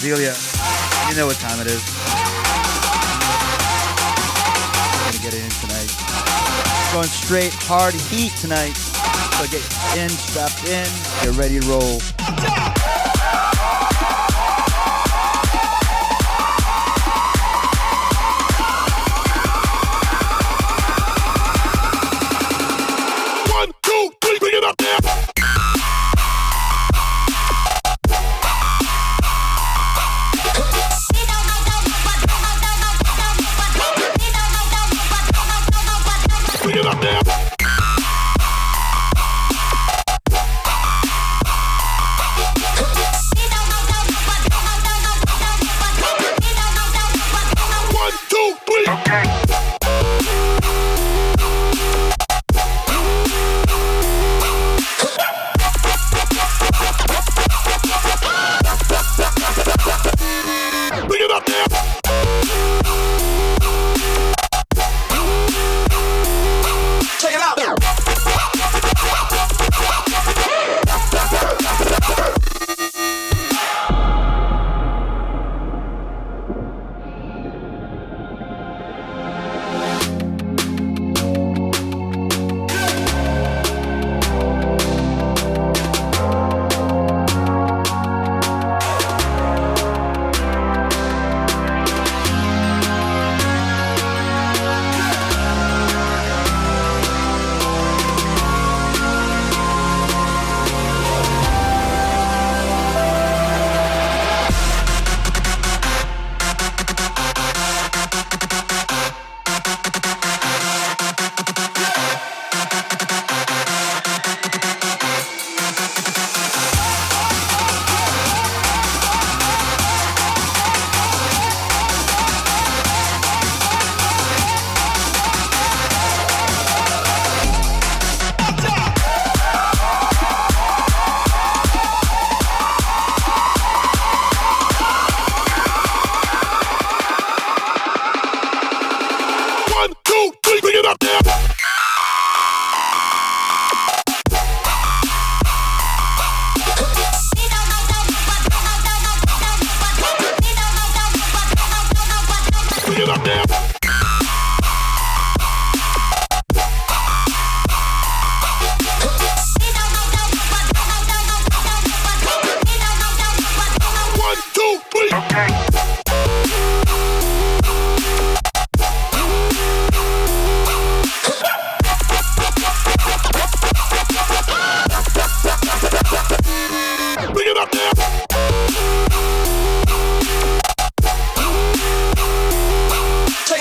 is Ilya. You know what time it is. We're gonna get it in tonight. Going straight hard heat tonight. So get in, strapped in, get ready to roll. One, two, three, bring it up there. Bring it up there. One, two, three. Okay. Bring it up there. Check it out. One, two, three, bring it up there. Bring it up there. One, two, three. Okay. Bring it up there. Check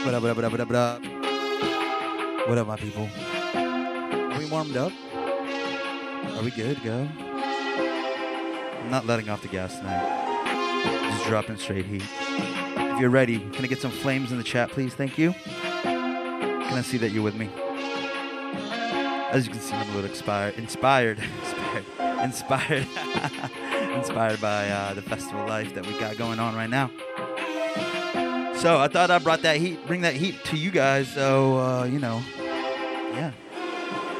What up, what up, what up, what up, what up? What up, my people? Are we warmed up? Are we good to go? I'm not letting off the gas tonight. Just dropping straight heat. If you're ready, can I get some flames in the chat, please? Thank you. Can I see that you're with me? As you can see, I'm a little inspired by the festival life that we got going on right now. So I thought I'd bring that heat to you guys. So, yeah.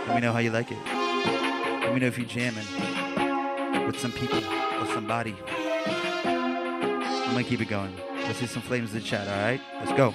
Let me know how you like it. Let me know if you're jamming with some people or somebody. I'm gonna keep it going. Let's see some flames in the chat, all right? Let's go.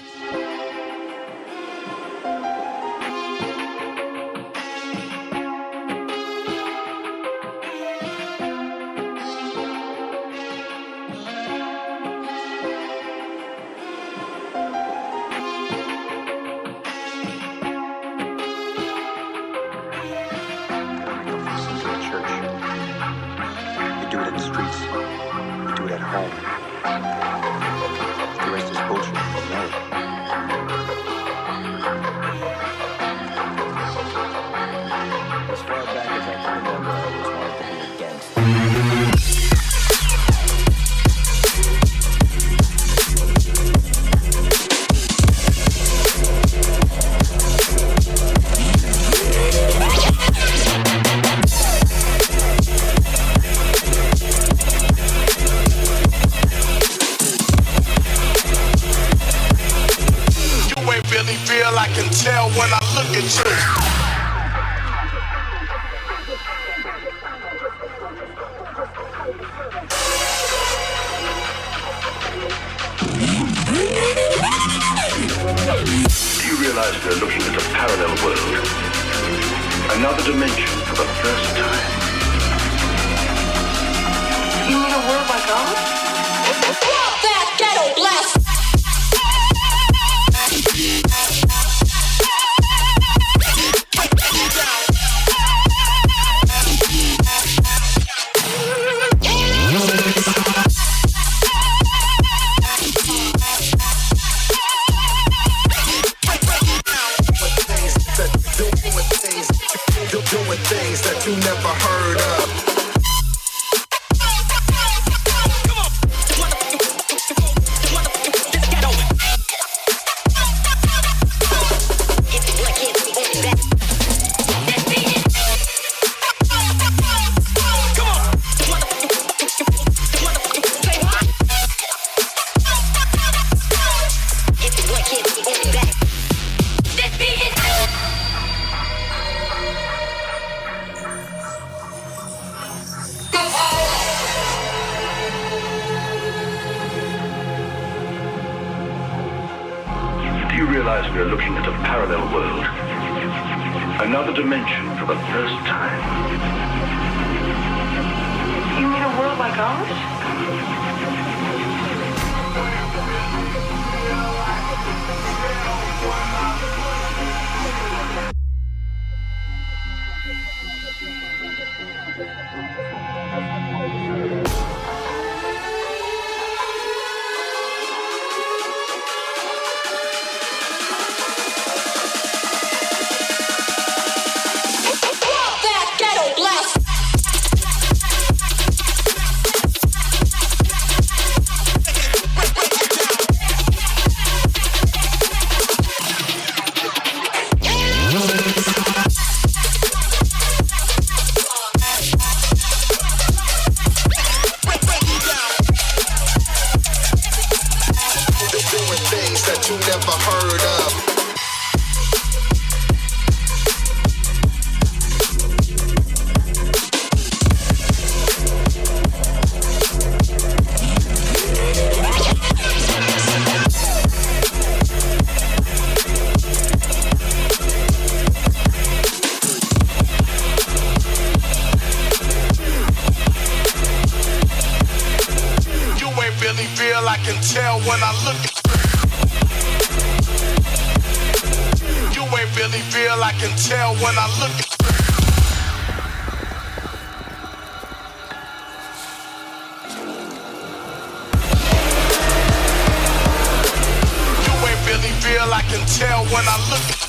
feel I can tell when I look at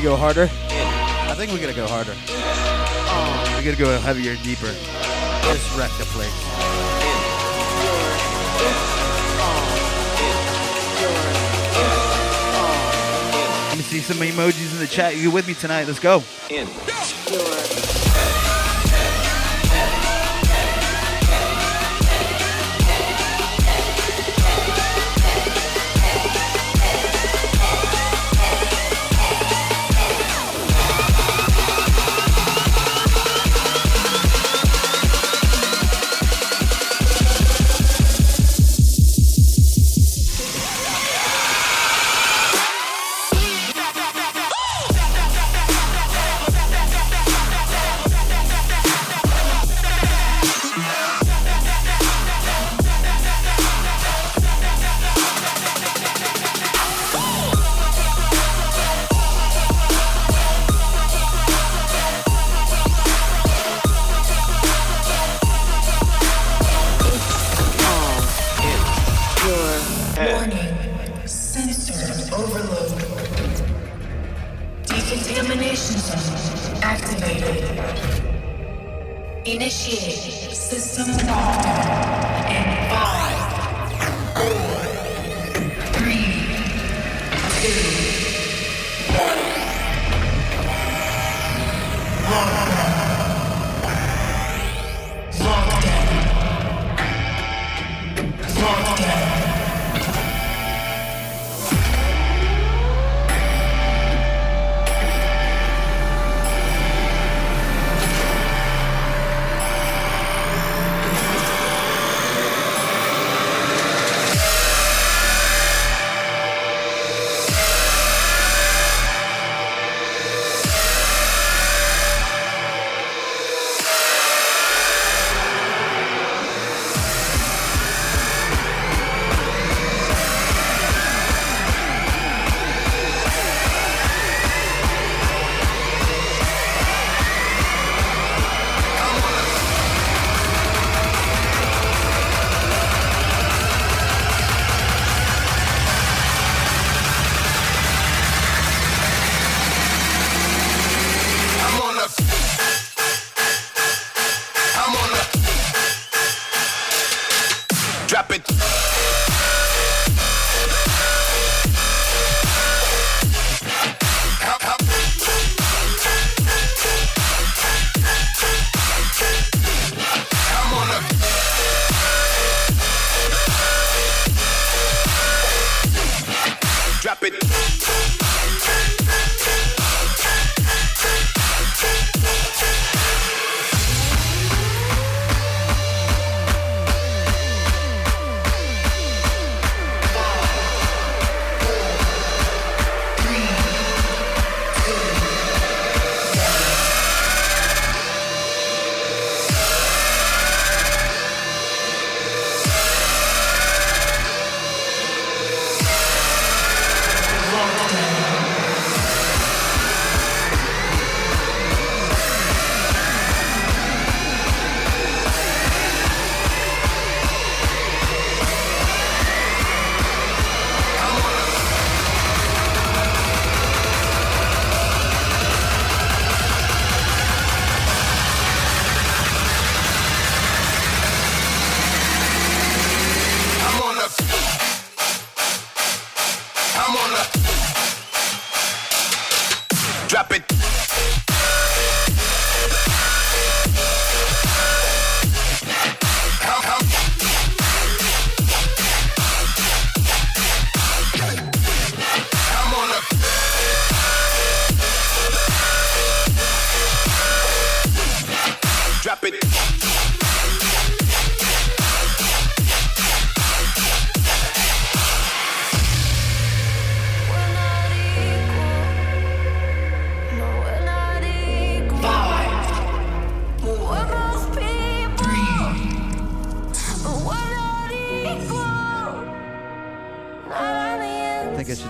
go harder? I think we're gonna go harder. We're gonna go heavier and deeper. Just wreck the place. Let me see some emojis in the chat. You with me tonight? Let's go.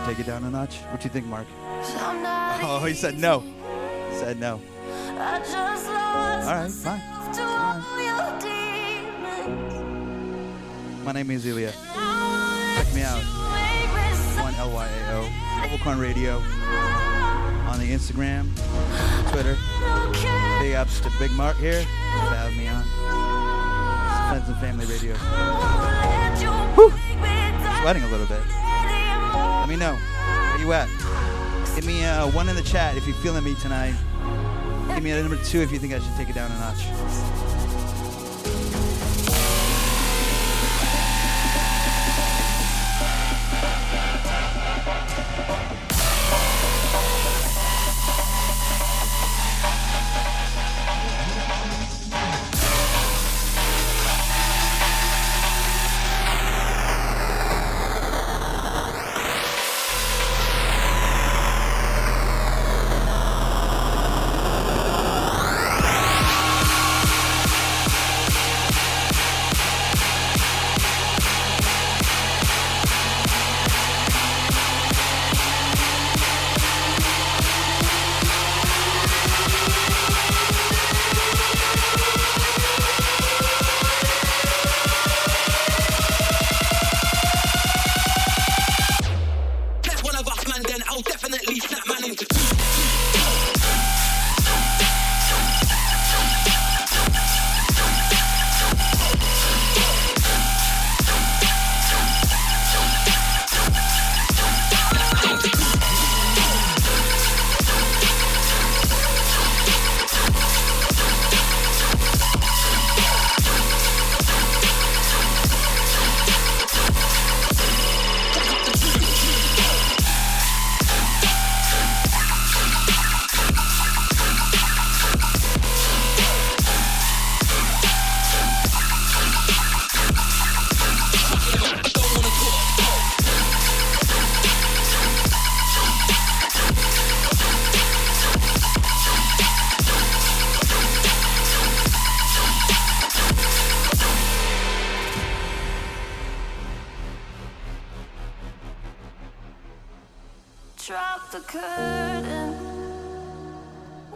should take it down a notch? What do you think, Mark? Oh, he said no. He said no. All right, fine. My name is Ilya. Check me out. LYAO. MobileCoin Radio. On the Instagram, Twitter. Big ups to Big Mark here for having me on. Friends and Family Radio. Whew. Sweating a little bit. Let me know. Where you at? Give me a 1 in the chat if you're feeling me tonight. Give me a number 2 if you think I should take it down a notch.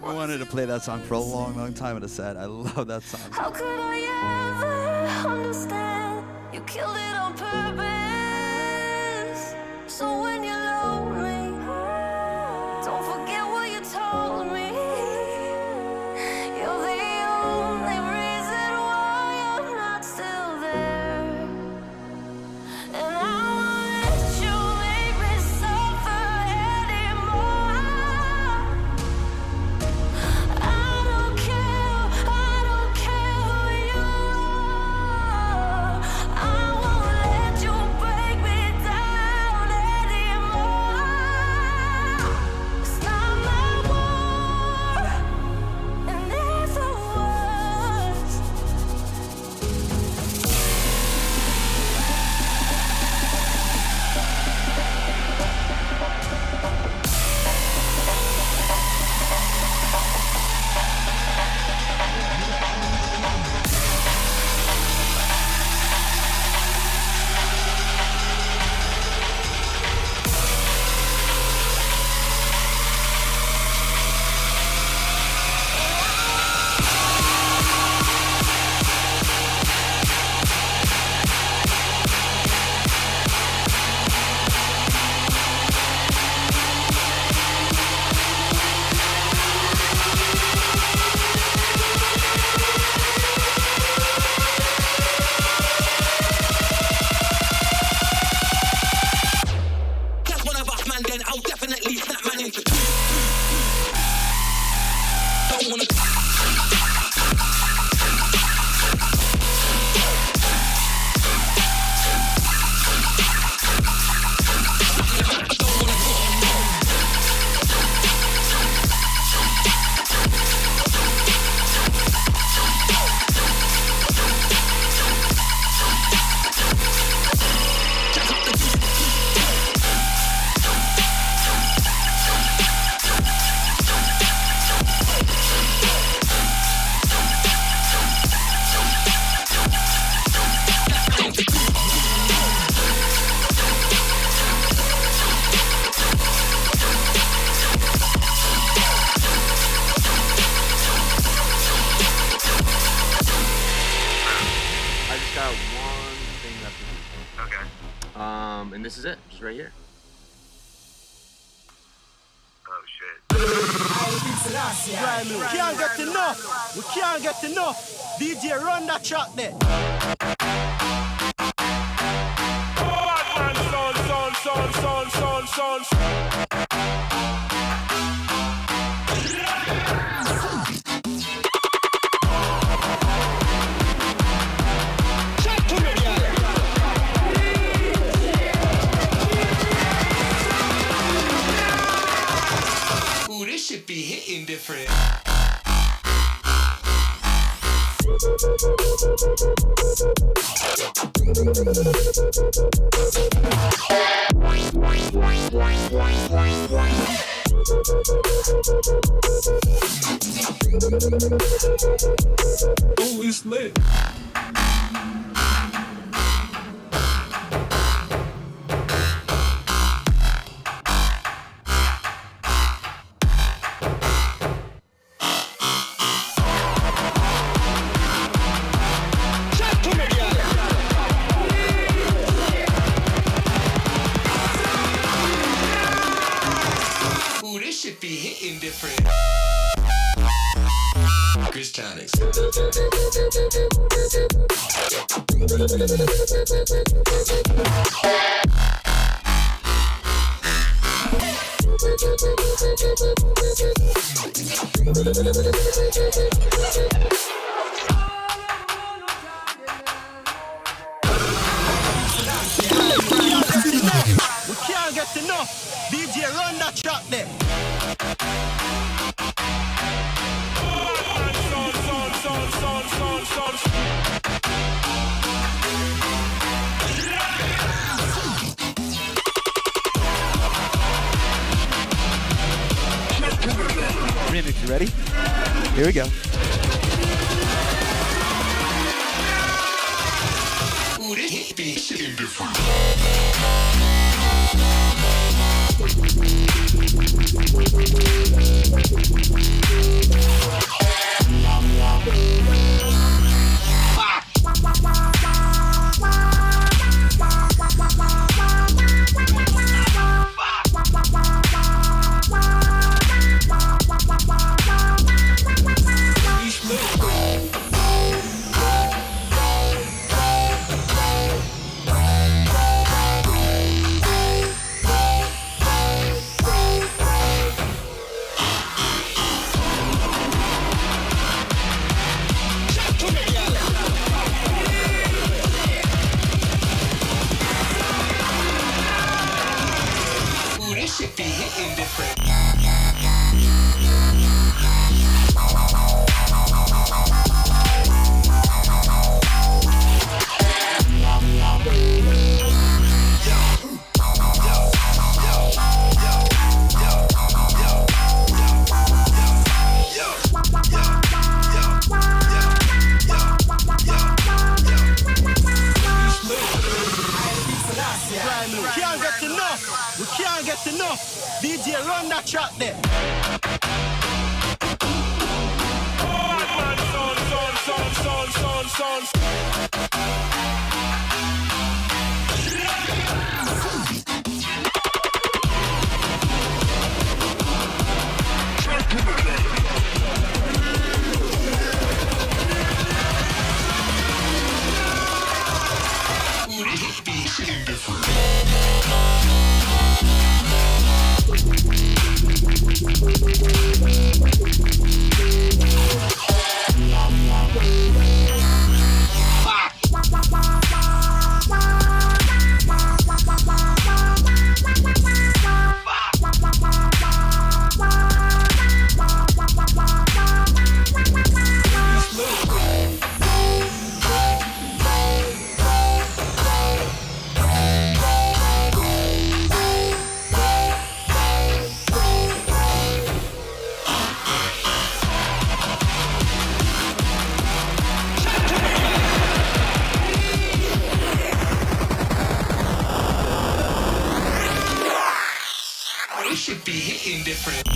I wanted to play that song for a long, long time in a set. I love that song. How could I ever understand? You killed it on purpose. So when you're lonely, don't forget what you told me. You're the only reason why I'm not still there. And I won't let you make me suffer anymore. I don't care who you are. I won't let you break me down anymore. And this is it, just right here. Oh shit. We can't get enough. We can't get enough. DJ, run that track there. Son. Ooh, this shit be hitting different. Oh, it's lit. Ooh, this shit be hitting different. Chris Tonics. We can't get enough. DJ, run that track there. Remix, you ready? Here we go. Ooh, this shit be hitting different. Ooh, this shit be hitting different. We can't get enough. We can't get enough. DJ, run that track there. Ooh, this shit be hitting different. This shit be hitting different.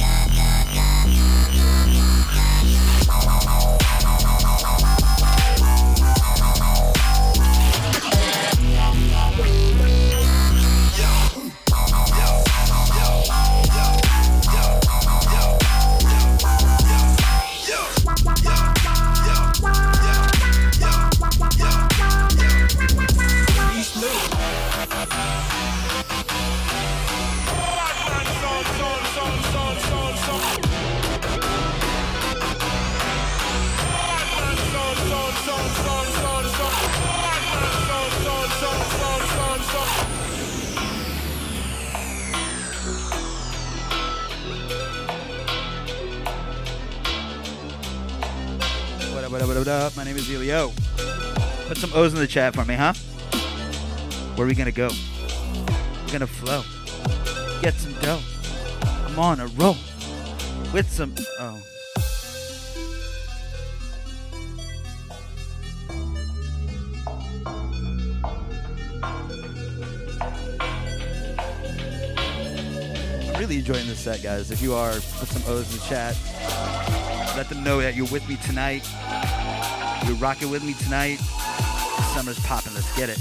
What up? My name is Ilya O. Put some O's in the chat for me, huh? Where are we gonna go? We're gonna flow. Get some dough. I'm on a roll. With some... Oh. I'm really enjoying this set, guys. If you are, put some O's in the chat. Let them know that you're with me tonight. You're rocking with me tonight. Summer's popping. Let's get it.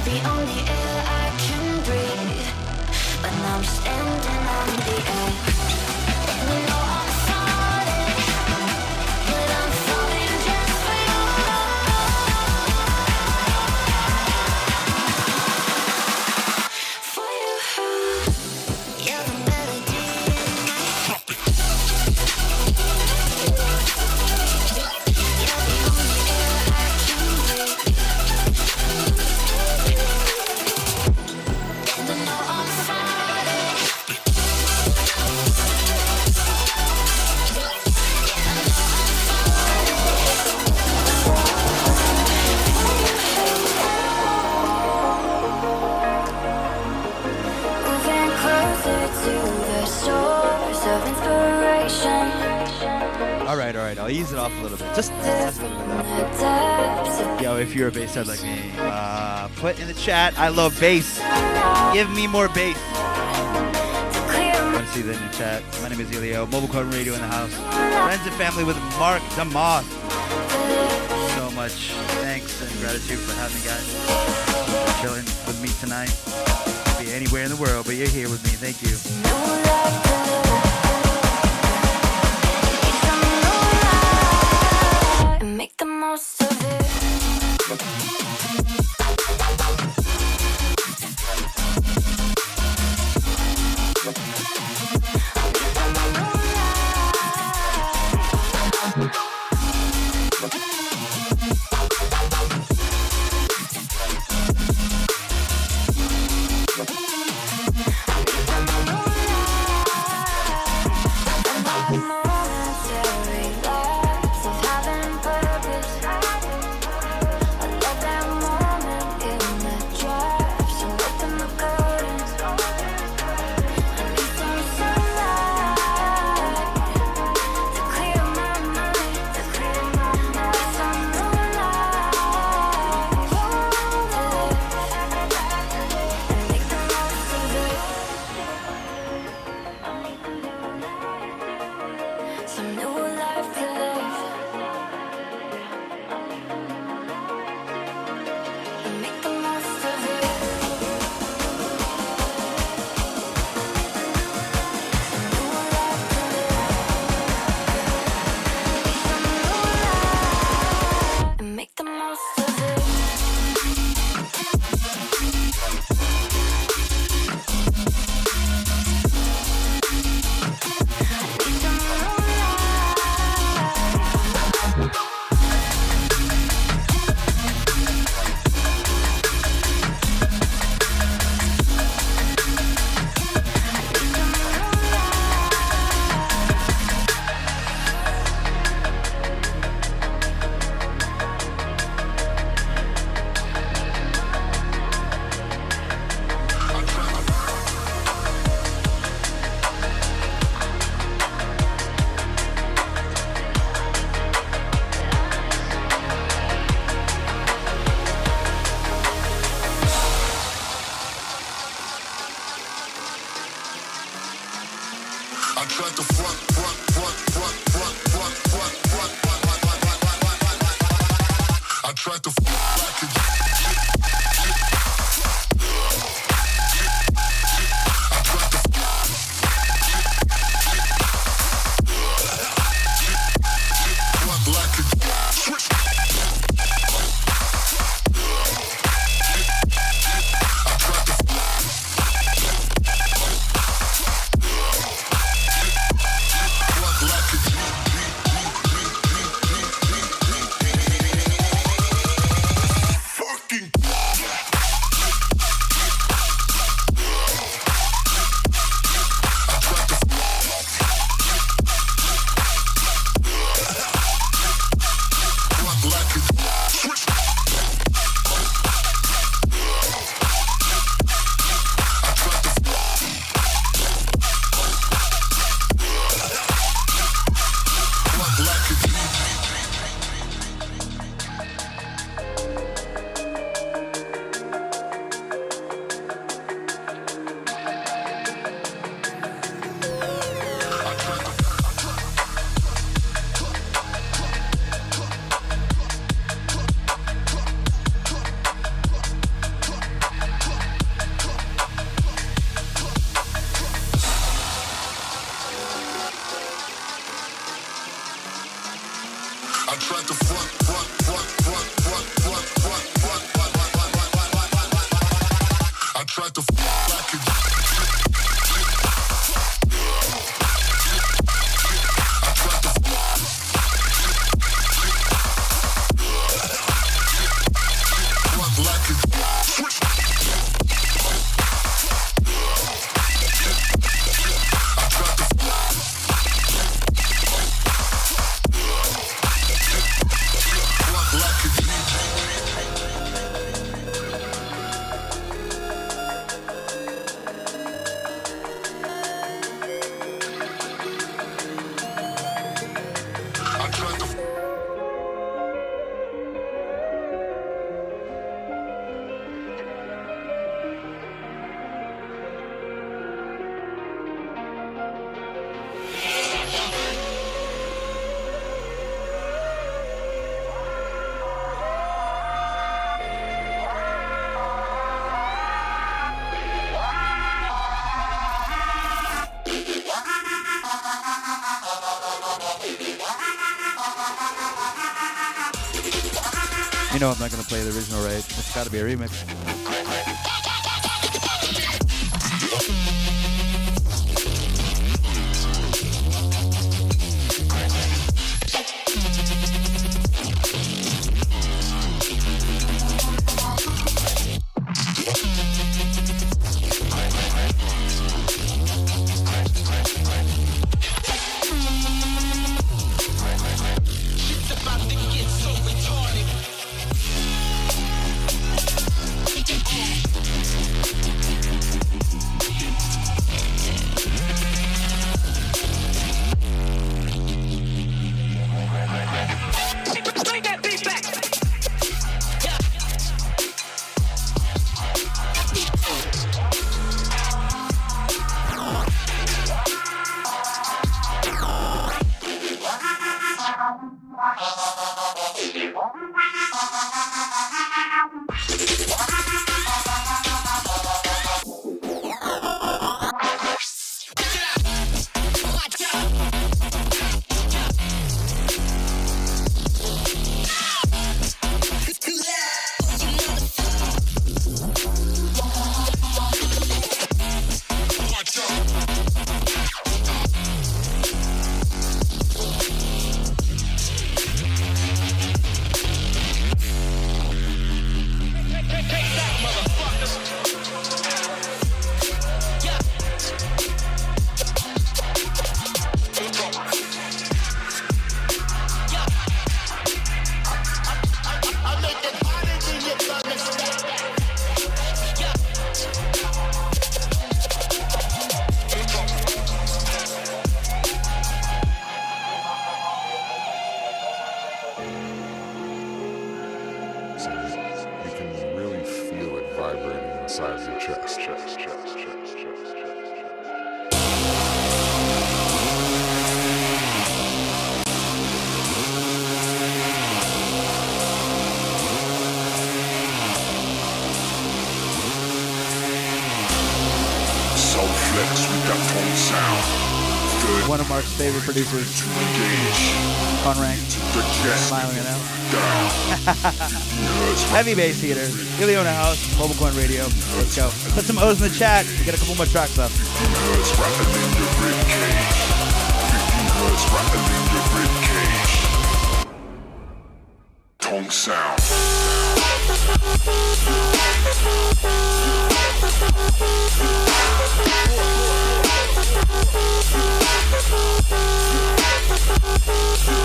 You're the only air I can breathe. But now I'm standing on the edge. And you know I'm falling, but I'm falling just for you. For you, you're the melody in my head. You're the only air I can breathe. And I know I'm falling. Moving closer to the source of inspiration. All right. I'll ease it off a little bit. Just a little bit. The depths of Yo, if you're a bass head like me, put in the chat, I love bass. Give me more bass. to clear I my want to see that in the chat. My name is Ilya O, MobileCoin Radio in the house. Friends and family with Mark DeMoss. So much thanks and gratitude for having me, guys. Chilling with me tonight. Could be anywhere in the world, but you're here with me. Thank you. new life to live. It's a new life, and make the most of it. Momentary lapse of having purpose. I love that moment in the drafts and open the curtains. I need some sunlight to clear my mind. It's a new life to live and make the most of it. Some new life to live and make the most of it. Some new life to live and make the most of it. I tried to front. I tried to like it. I tried to like it. You know I'm not going to play the original, right? It's got to be a remix. One of Mark's favorite producers, Conrank, smiling it out. Heavy bass heater, Ilya O in the house, MobileCoin Radio. Let's go. Put some O's in the chat. We got a couple more tracks left. Tongue sound.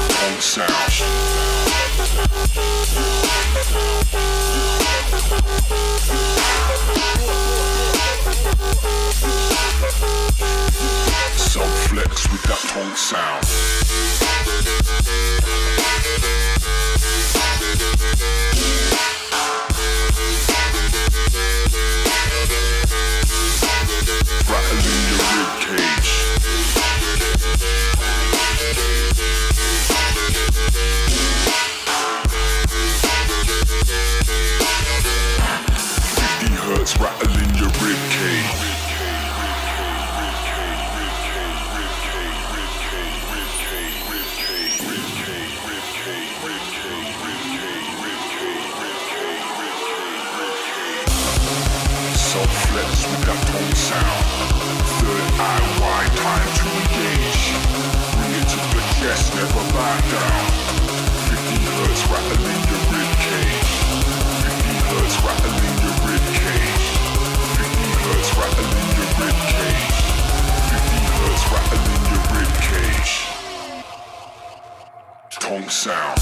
Tongue sound. Self-flex with that tongue sound. Rattling your rib cage. Hertz rattling your rib cage. on flex with that tone sound. Third eye wide, time to engage. Bring it to the chest, never back down. 50 hertz rattling your rib cage. 50 hertz rattling your rib cage. 50 hertz rattling your rib cage. 50 hertz rattling your rib cage. Tongue sound.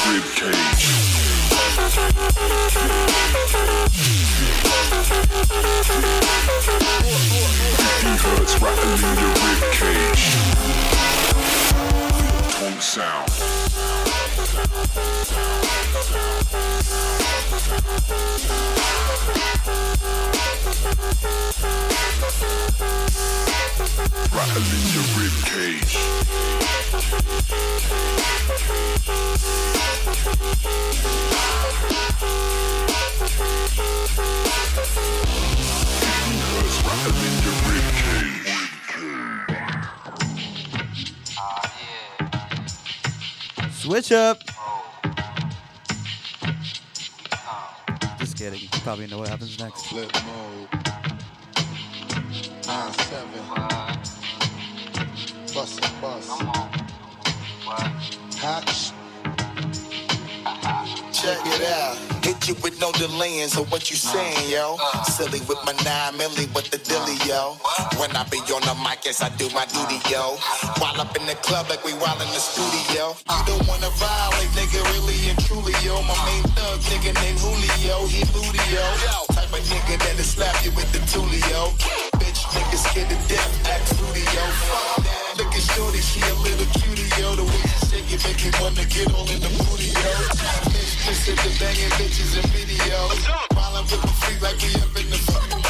Rib cage. 50 hertz rattling your rib cage. Tongue sound. Rattling your rib cage. Rattling your rib cage. Switch up. Just kidding. You probably know what happens next. Flip mode. 9-7. Bust a bus. Hatch. Check it out. Hit you with no delaying, so what you saying, yo? Silly with my 9 milli, with the dilly, yo. When I be on the mic, yes, I do my duty, yo. While up in the club like we while in the studio. You don't wanna violate, nigga, really and truly, yo. My main thug, nigga named Julio, he booty, yo. Type of nigga that'll slap you with the tulio. Bitch, nigga scared to death, act fruity, yo. Look at shorty, she a little cutie, yo. The way she shake it make me wanna get all in the booty, yo. Listen to banging bitches in videos. While I'm with my freak like we up in the fucking.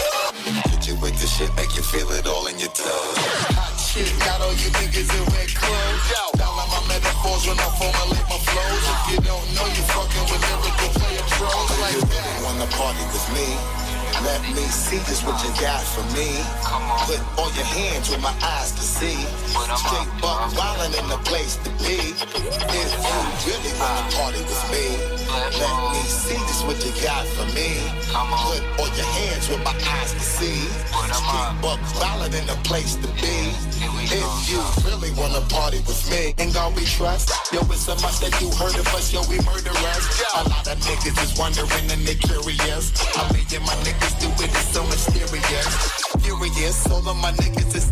Hit you with the shit, make you feel it all in your toes. Hot shit, got all you niggas in red clothes. Down on my metaphors when I formulate my flows. If you don't know, you fucking with lyrical player pros like that. Wanna party with me? Let me see just what you got for me. Put all your hands where my eyes can see. Straight buck wildin' in the place to be. If you really wanna party with me, let me see just what you got for me. Put all your hands where my eyes can see. Straight buck wildin' in the place to be. If you really wanna party with me, ain't gon' be trust. Yo, it's so much that you heard of us, yo, we murderers. A lot of niggas is wondering and they curious. I mean, yeah, my niggas do it, it's so mysterious. Furious, all of my niggas is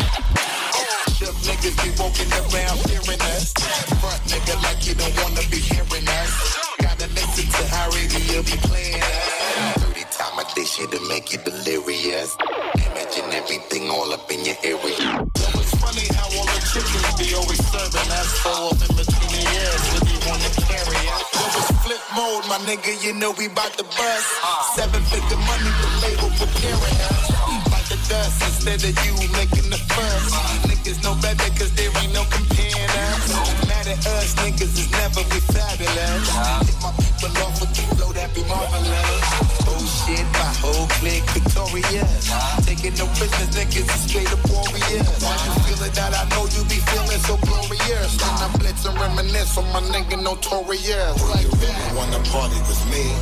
shook niggas be walking around fearing us. Front nigga like you don't wanna be hearing us. Gotta listen to how radio be playing us. 30 times a day shit to make you delirious. Imagine everything all up in your area. So it's funny how all the chickens be always serving us. Falls in between the ears, really wanna carry us. So it's flip mode, my nigga, you know we bout to bust. 7-figure money, the label preparing us. Like the dust instead of you making the fuss. Niggas know better cause there ain't no comparing us. Mad at us, niggas is never be fabulous. Hit my people off with the flow that be marvelous. Oh shit, my whole clique victorious. Taking no prisoners, niggas is straight up warriors. Why you feeling that I know you be feeling so glorious. Then I blitz and reminisce on my nigga notorious. Like that. Wanna party with me?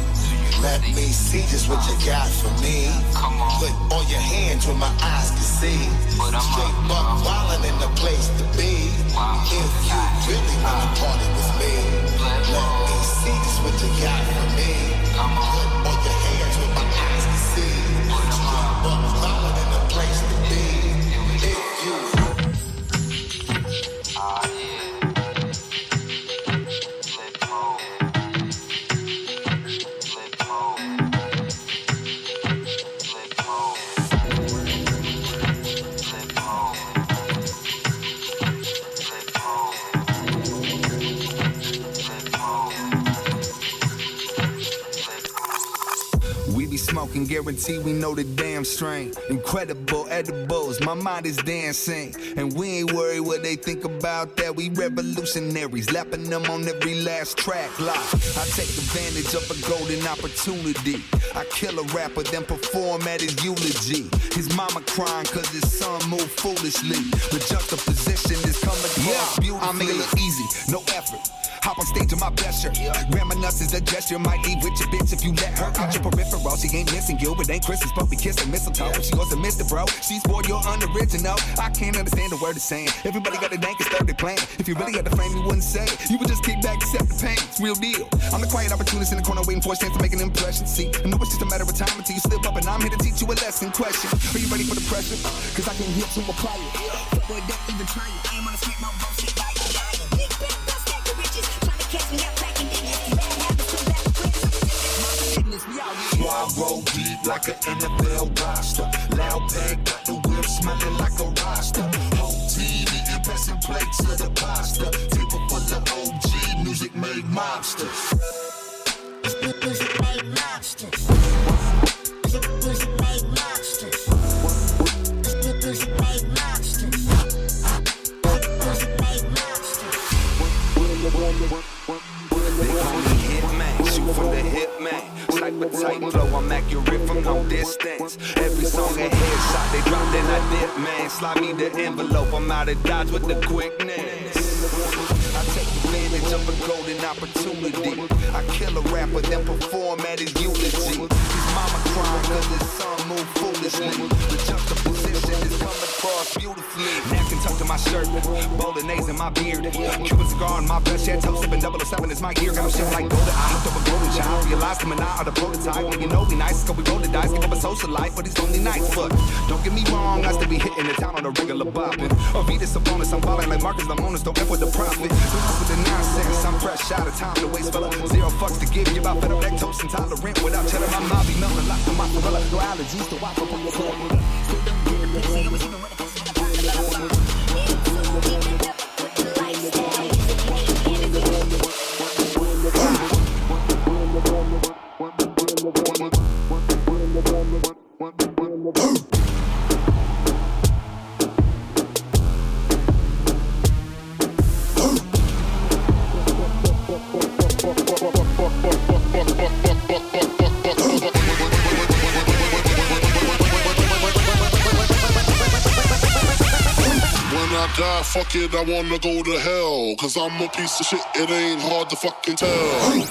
Let me see just what you got for me. Put all your hands where my eyes can see. Straight buck wildin' in the place to be. If you really wanna party with me, let me see just what you got for me. Put all your hands where my eyes can see. Straight buck wildin' in the place to be. If you can guarantee we know the damn strain. Incredible edibles, my mind is dancing. And we ain't worried what they think about that. We revolutionaries, lapping them on every last track. Like, I take advantage of a golden opportunity. I kill a rapper, then perform at his eulogy. His mama crying cause his son moved foolishly. The juxtaposition is coming across beautifully. I make it look easy, no effort. Hop on stage in my best shirt. Grandma nuts is a gesture. Might leave with your bitch if you let her. Out your peripheral, she ain't missing you. But ain't Christmas, but we kissing mistletoe. She goes to Mr. Bro. She's for your unoriginal. I can't understand the word it's saying. Everybody got a dank and start their plan. If you really had the frame, you wouldn't say it. You would just kick back, accept the pain. It's real deal. I'm the quiet opportunist in the corner waiting for a chance to make an impression. See, I know it's just a matter of time until you slip up, and I'm here to teach you a lesson. Question: are you ready for the pressure? Cause I can hit to apply it. Fuck boy, don't even try it. I ain't wanna skip my bullshit like it. Big bang, bust back the riches. Trying to catch me out back in digits. Bad habits, so bad quick. So I roll deep like an NFL roster. Loud pack, got the whip smelling like a roster. Whole team eating, passing plates of the pasta. Table full of OG, music made mobsters. Music made mobsters. Music made mobsters. Music made mobsters. Music made mobsters. They call me Hitman, shoot from the hip man. Sniper tight flow, I'm accurate from no distance. Every song a headshot, they drop, then I dip, man. Slide me the envelope, I'm out of dodge with the quickness. I take advantage of a golden opportunity. I kill a rapper, then perform at his eulogy. His mama crying cause his son moved foolishly. The juxtaposition is coming across beautifully. Napkin tucked in my shirt, bolognese in my beard. Cuban cigar in my best chateau, sipping 007 is my gear. Got them shit like golden eye, hooked up a golden child. Realized him and I are the prototype. And you know we nice, cause we roll the dice. Give up a social life, but it's only nights. Fuck, don't get me wrong, I still be hitting the town on a regular bopping. Or Vitas Sabonis, I'm falling like Marcus Lemonis, don't F with the profit. With the nonsense, I'm fresh out of time to waste, fella. Zero fucks to give you about better lactose intolerant. Without cheddar, my mouth be melting like the mozzarella. No allergies to watch up on your floor. Die, fuck it, I wanna go to hell. Cause I'm a piece of shit, it ain't hard to fucking tell.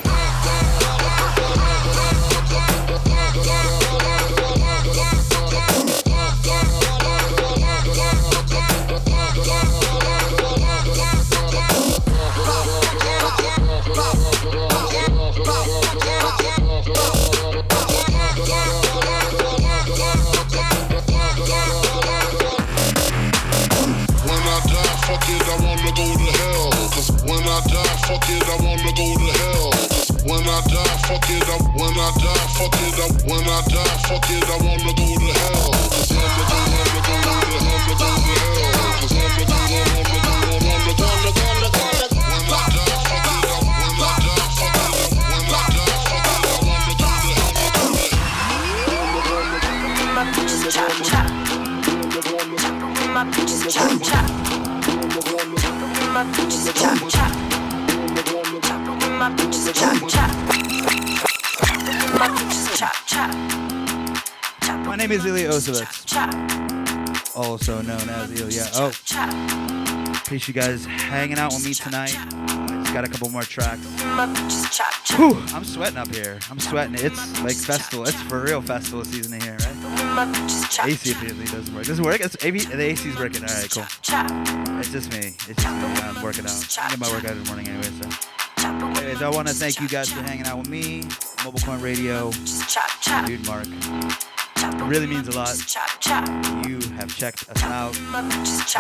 Fuck it, I wanna go to hell. Cause when I die, fuck it, I wanna go to hell. Cause when I die, fuck it, when I die, fuck it, when I die, fuck it, I wanna go to hell. Cause I'ma go to hell. Cause I'ma go to hell. When I die, fuck it, when I die, fuck it, when I die, fuck it, I wanna go to hell. My bitches chop chop. My bitches chop chop. My bitches chop chop. My bitches chop chop. My bitches chop chop. My name is Ilya O, Chop. also known as Ilya O. Appreciate you guys hanging out with me tonight. Just got a couple more tracks. My bitches chop chop. Whew, I'm sweating up here. I'm sweating. It's like festival. It's for real festival season here, right? My bitches chop. AC apparently doesn't work. Does it work? The AC's working. All right, cool. It's just me. I'm working out. I get my workout in the morning anyway, so. Anyways, I want to thank you guys for hanging out with me. MobileCoin Radio. Dude Mark. It really means a lot. You have checked us out.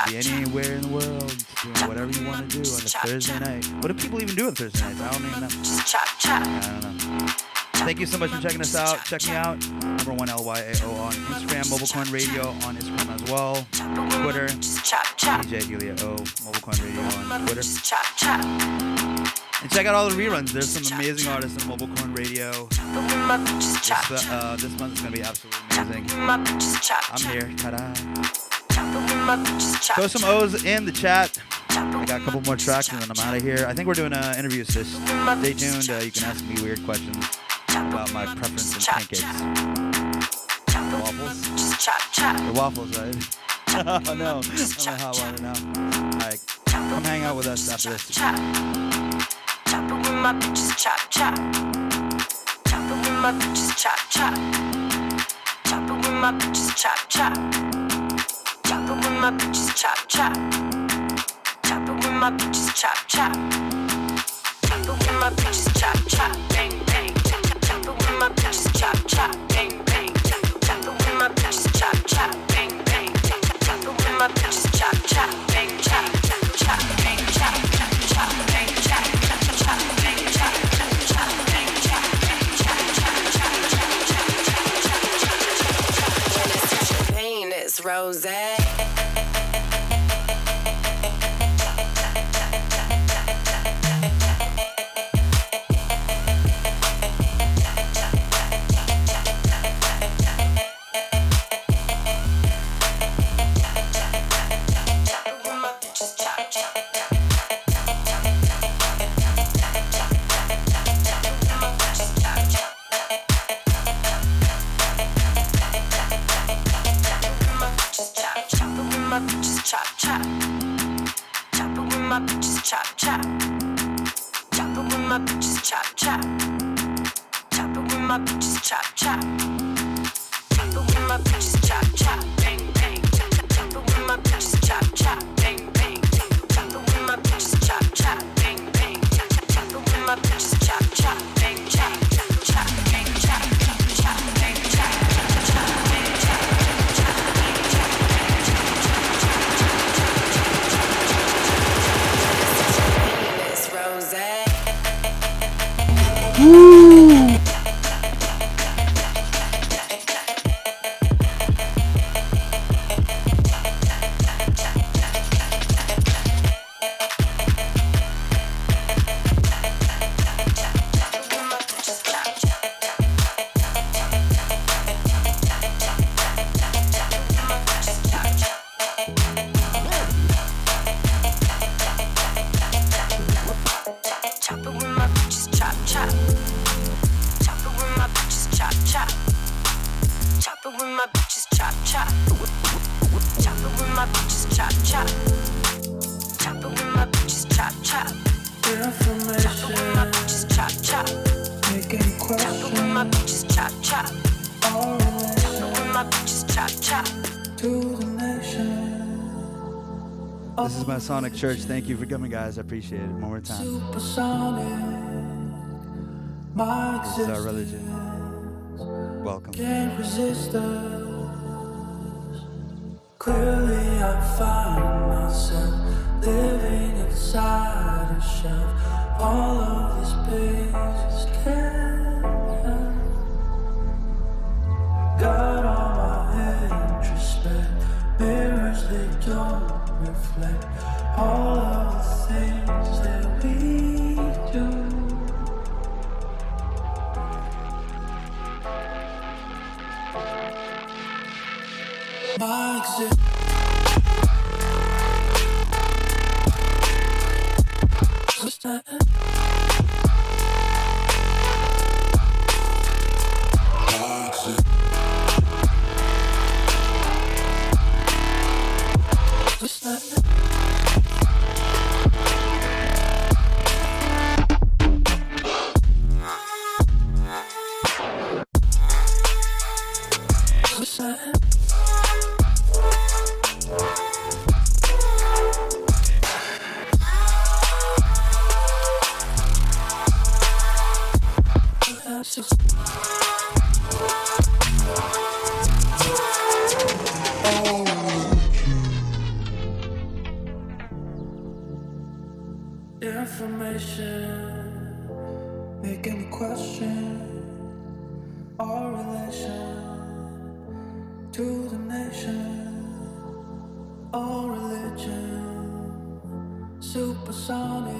Be anywhere in the world, doing whatever you want to do on a Thursday night. What do people even do on Thursday nights? I don't even know. I don't know. Thank you so much for checking us out. Check me out. Number 1 LYAO on Instagram. MobileCoin Radio on Instagram as well. Twitter. DJ Ilya O. MobileCoin Radio on Twitter. And check out all the reruns. There's some amazing artists on MobileCoin Radio. This month is going to be absolutely amazing. I'm here. Ta-da. Throw some O's in the chat. I got a couple more tracks and then I'm out of here. I think we're doing an interview assist. Stay tuned. You can ask me weird questions about my preference in pancakes. Waffles? The waffles, right? Oh no, I'm a hot water now. Alright, come hang out with us after this. Chop it with my bitches, chop, chop. Chop it with my bitches, chop, chop. Chop it with my bitches, chop, chop. Chop it with my bitches, chop, chop. Chop it with my bitches, chop, chop. Chop it with my bitches, chop, chop. Bang, bang. Chop it with my bitches, chop, chop. Bang, bang. Chop it with my bitches, chop, chop. Bang, bang. Chop it with my bitches, chop, chop. Bang, chop, chop, bang, chop, chop, bang, chop, chop, bang, chop, chop, bang, chop, when it's champagne, it's rosé. Chop, chop. Chop it with my bitches, chop, chop. Chop it with my bitches, chop, chop. Chop it with my bitches, chop, chop. Chop it with my bitches, chop, chop. Bang, bang. Chop it with my bitches, chop, chop. Bang, bang. Chop it with my bitches, chop, chop. Bang, bang. Chop it with my bitches, chop, chop. Bang, chop, chop, bang, chop, chop, bang, chop, chop, bang, chop. This is my Sonic Church. Thank you for coming, guys. I appreciate it. One more time. This is our religion. Welcome. Can't resist us. Clearly, I find myself living inside a shell. All of these pages can't help. Got all my introspect. Mirrors, they don't reflect all of the things that we do. My existence. Information making me question our relation to the nation, our religion, supersonic,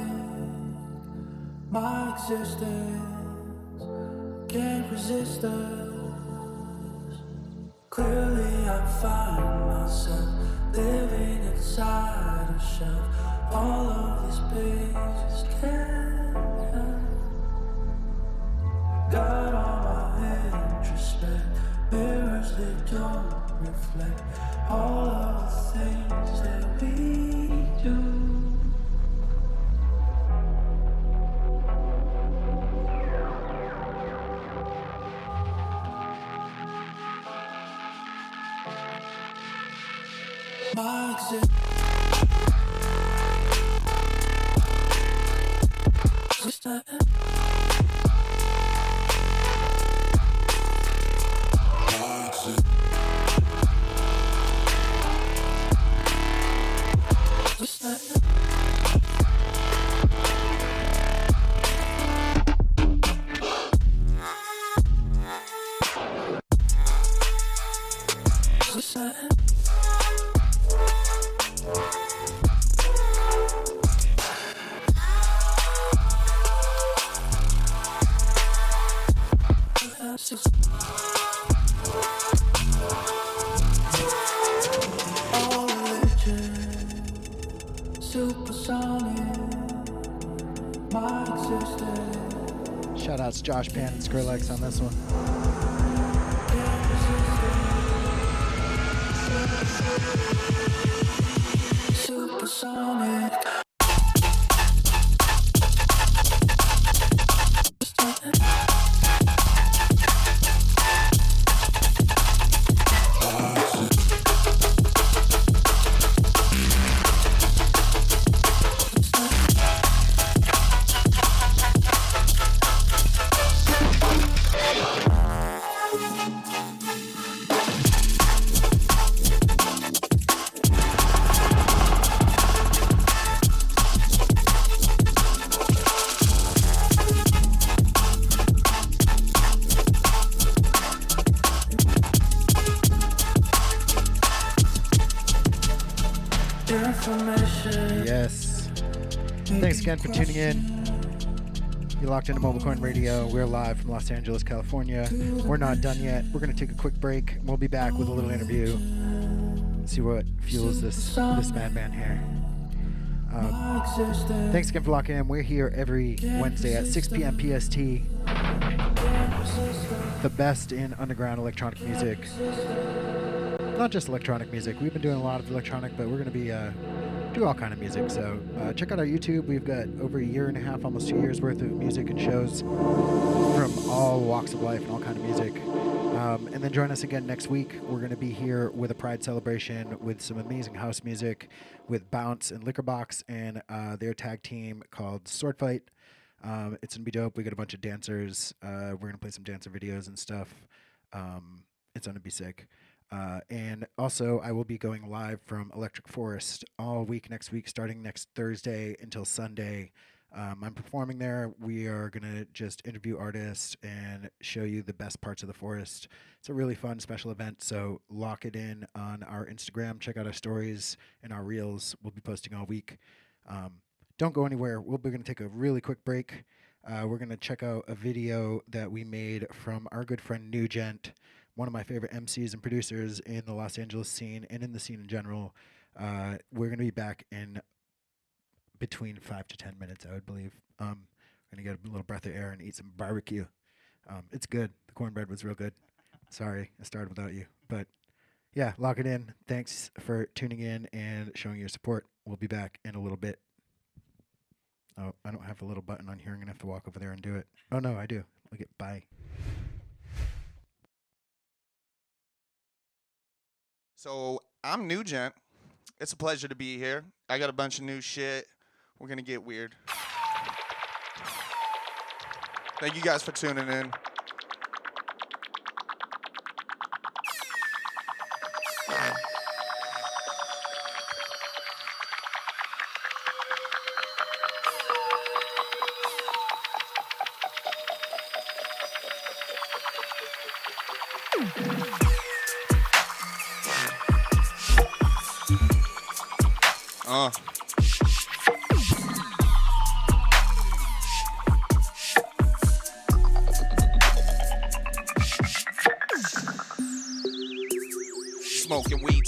My existence can't resist us. Clearly I find myself living inside a shelf. All of these pages can't help. Got all my introspect. Mirrors, they don't reflect all of the things that we do. My existence. Shout outs to Josh Pan and Skrillex on this one. Supersonic. Yes. Thanks again for tuning in. You're locked into MobileCoin Radio. We're live from Los Angeles, California. We're not done yet. We're going to take a quick break. We'll be back with a little interview. See what fuels this madman here. Thanks again for locking in. We're here every Wednesday at 6 p.m. PST. The best in underground electronic music. Not just electronic music. We've been doing a lot of electronic, but we're going to be do all kind of music. So check out our YouTube. We've got over a year and a half, almost 2 years worth of music and shows from all walks of life and all kind of music. And then join us again next week. We're going to be here with a Pride celebration with some amazing house music with Bounce and Liquorbox and their tag team called Sword Fight. It's going to be dope. We got a bunch of dancers. We're going to play some dancer videos and stuff. It's going to be sick. And also, I will be going live from Electric Forest all week next week, starting next Thursday until Sunday. I'm performing there. We are going to just interview artists and show you the best parts of the forest. It's a really fun special event, so lock it in on our Instagram. Check out our stories and our reels. We'll be posting all week. Don't go anywhere. We're going to take a really quick break. We're going to check out a video that we made from our good friend Nugent, one of my favorite MCs and producers in the Los Angeles scene and in the scene in general. We're going to be back in between 5 to 10 minutes, I would believe. Going to get a little breath of air and eat some barbecue. It's good. The cornbread was real good. Sorry, I started without you. But yeah, lock it in. Thanks for tuning in and showing your support. We'll be back in a little bit. Oh, I don't have the little button on here. I'm going to have to walk over there and do it. Oh, no, I do. Look at bye. So I'm Nugent. It's a pleasure to be here. I got a bunch of new shit. We're going to get weird. Thank you guys for tuning in.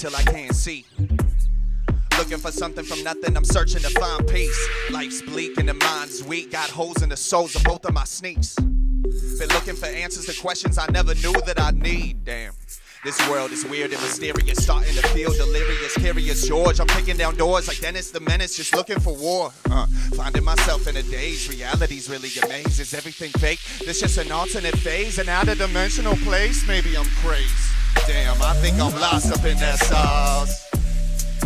till I can't see. Looking for something from nothing, I'm searching to find peace. Life's bleak and the mind's weak, got holes in the soles of both of my sneaks. Been looking for answers to questions I never knew that I need, damn. This world is weird and mysterious, starting to feel delirious. Curious George, I'm kicking down doors like Dennis the Menace, just looking for war. Finding myself in a daze, reality's really amazing. Is everything fake? This just an alternate phase, an out-of-dimensional place? Maybe I'm crazy. Damn, I think I'm lost up in that sauce.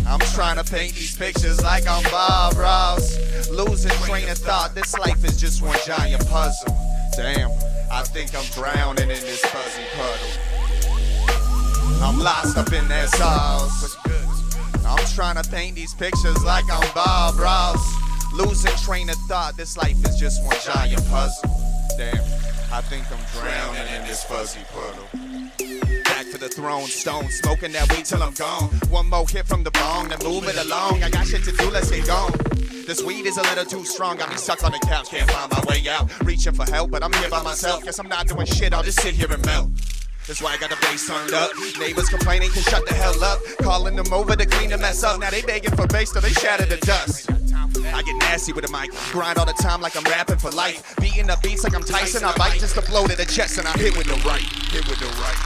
I'm trying to paint these pictures like I'm Bob Ross. Losing train of thought, this life is just one giant puzzle. Damn, I think I'm drowning in this fuzzy puddle. I'm lost up in that sauce. I'm trying to paint these pictures like I'm Bob Ross. Losing train of thought, this life is just one giant puzzle. Damn, I think I'm drowning in this fuzzy puddle. Back to the throne, stone, smoking that weed till I'm gone. One more hit from the bong, then move it along. I got shit to do, let's get gone. This weed is a little too strong, got me stuck on the couch, can't find my way out. Reaching for help, but I'm here by myself. Guess I'm not doing shit, I'll just sit here and melt. That's why I got the bass turned up. Neighbors complaining, can shut the hell up. Calling them over to clean the mess up. Now they begging for bass till they shatter the dust. I get nasty with the mic, grind all the time like I'm rapping for life. Beating up beats like I'm Tyson, I bite just to blow to the chest and I hit with the right, hit with the right.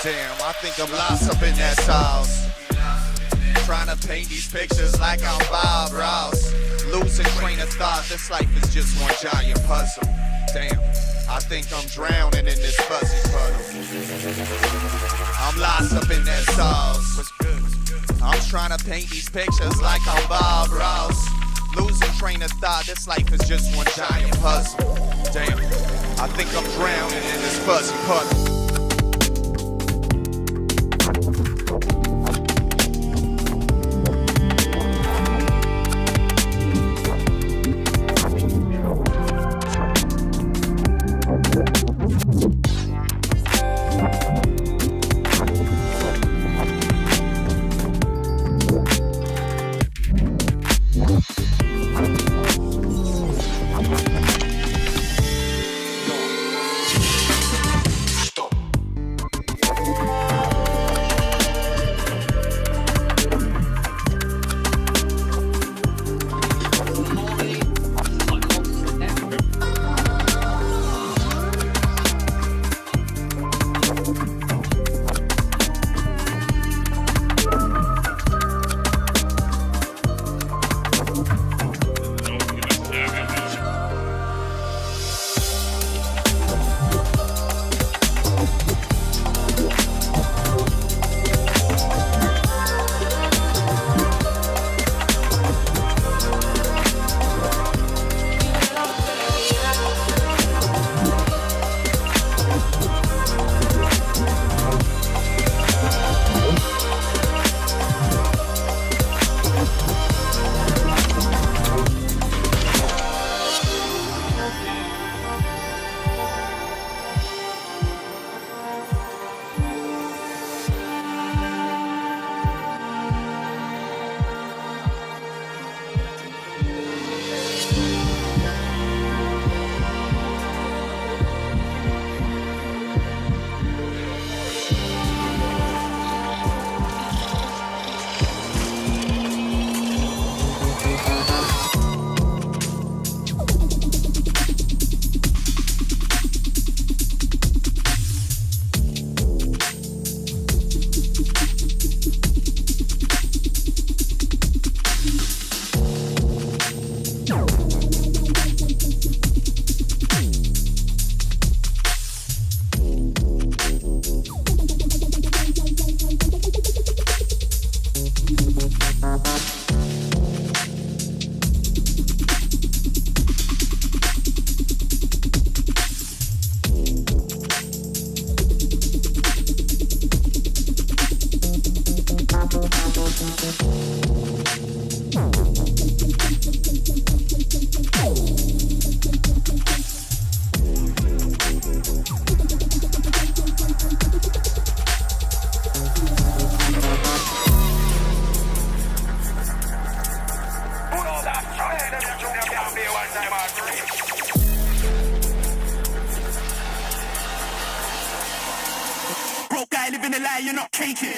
Damn, I think I'm lost up in that sauce. Trying to paint these pictures like I'm Bob Ross. Losing train of thought, this life is just one giant puzzle. Damn, I think I'm drowning in this fuzzy puddle. I'm lost up in that sauce. I'm trying to paint these pictures like I'm Bob Ross. Losing train of thought, this life is just one giant puzzle. Damn, I think I'm drowning in this fuzzy puddle. Stop. Broke guy living a lie, you're not changing.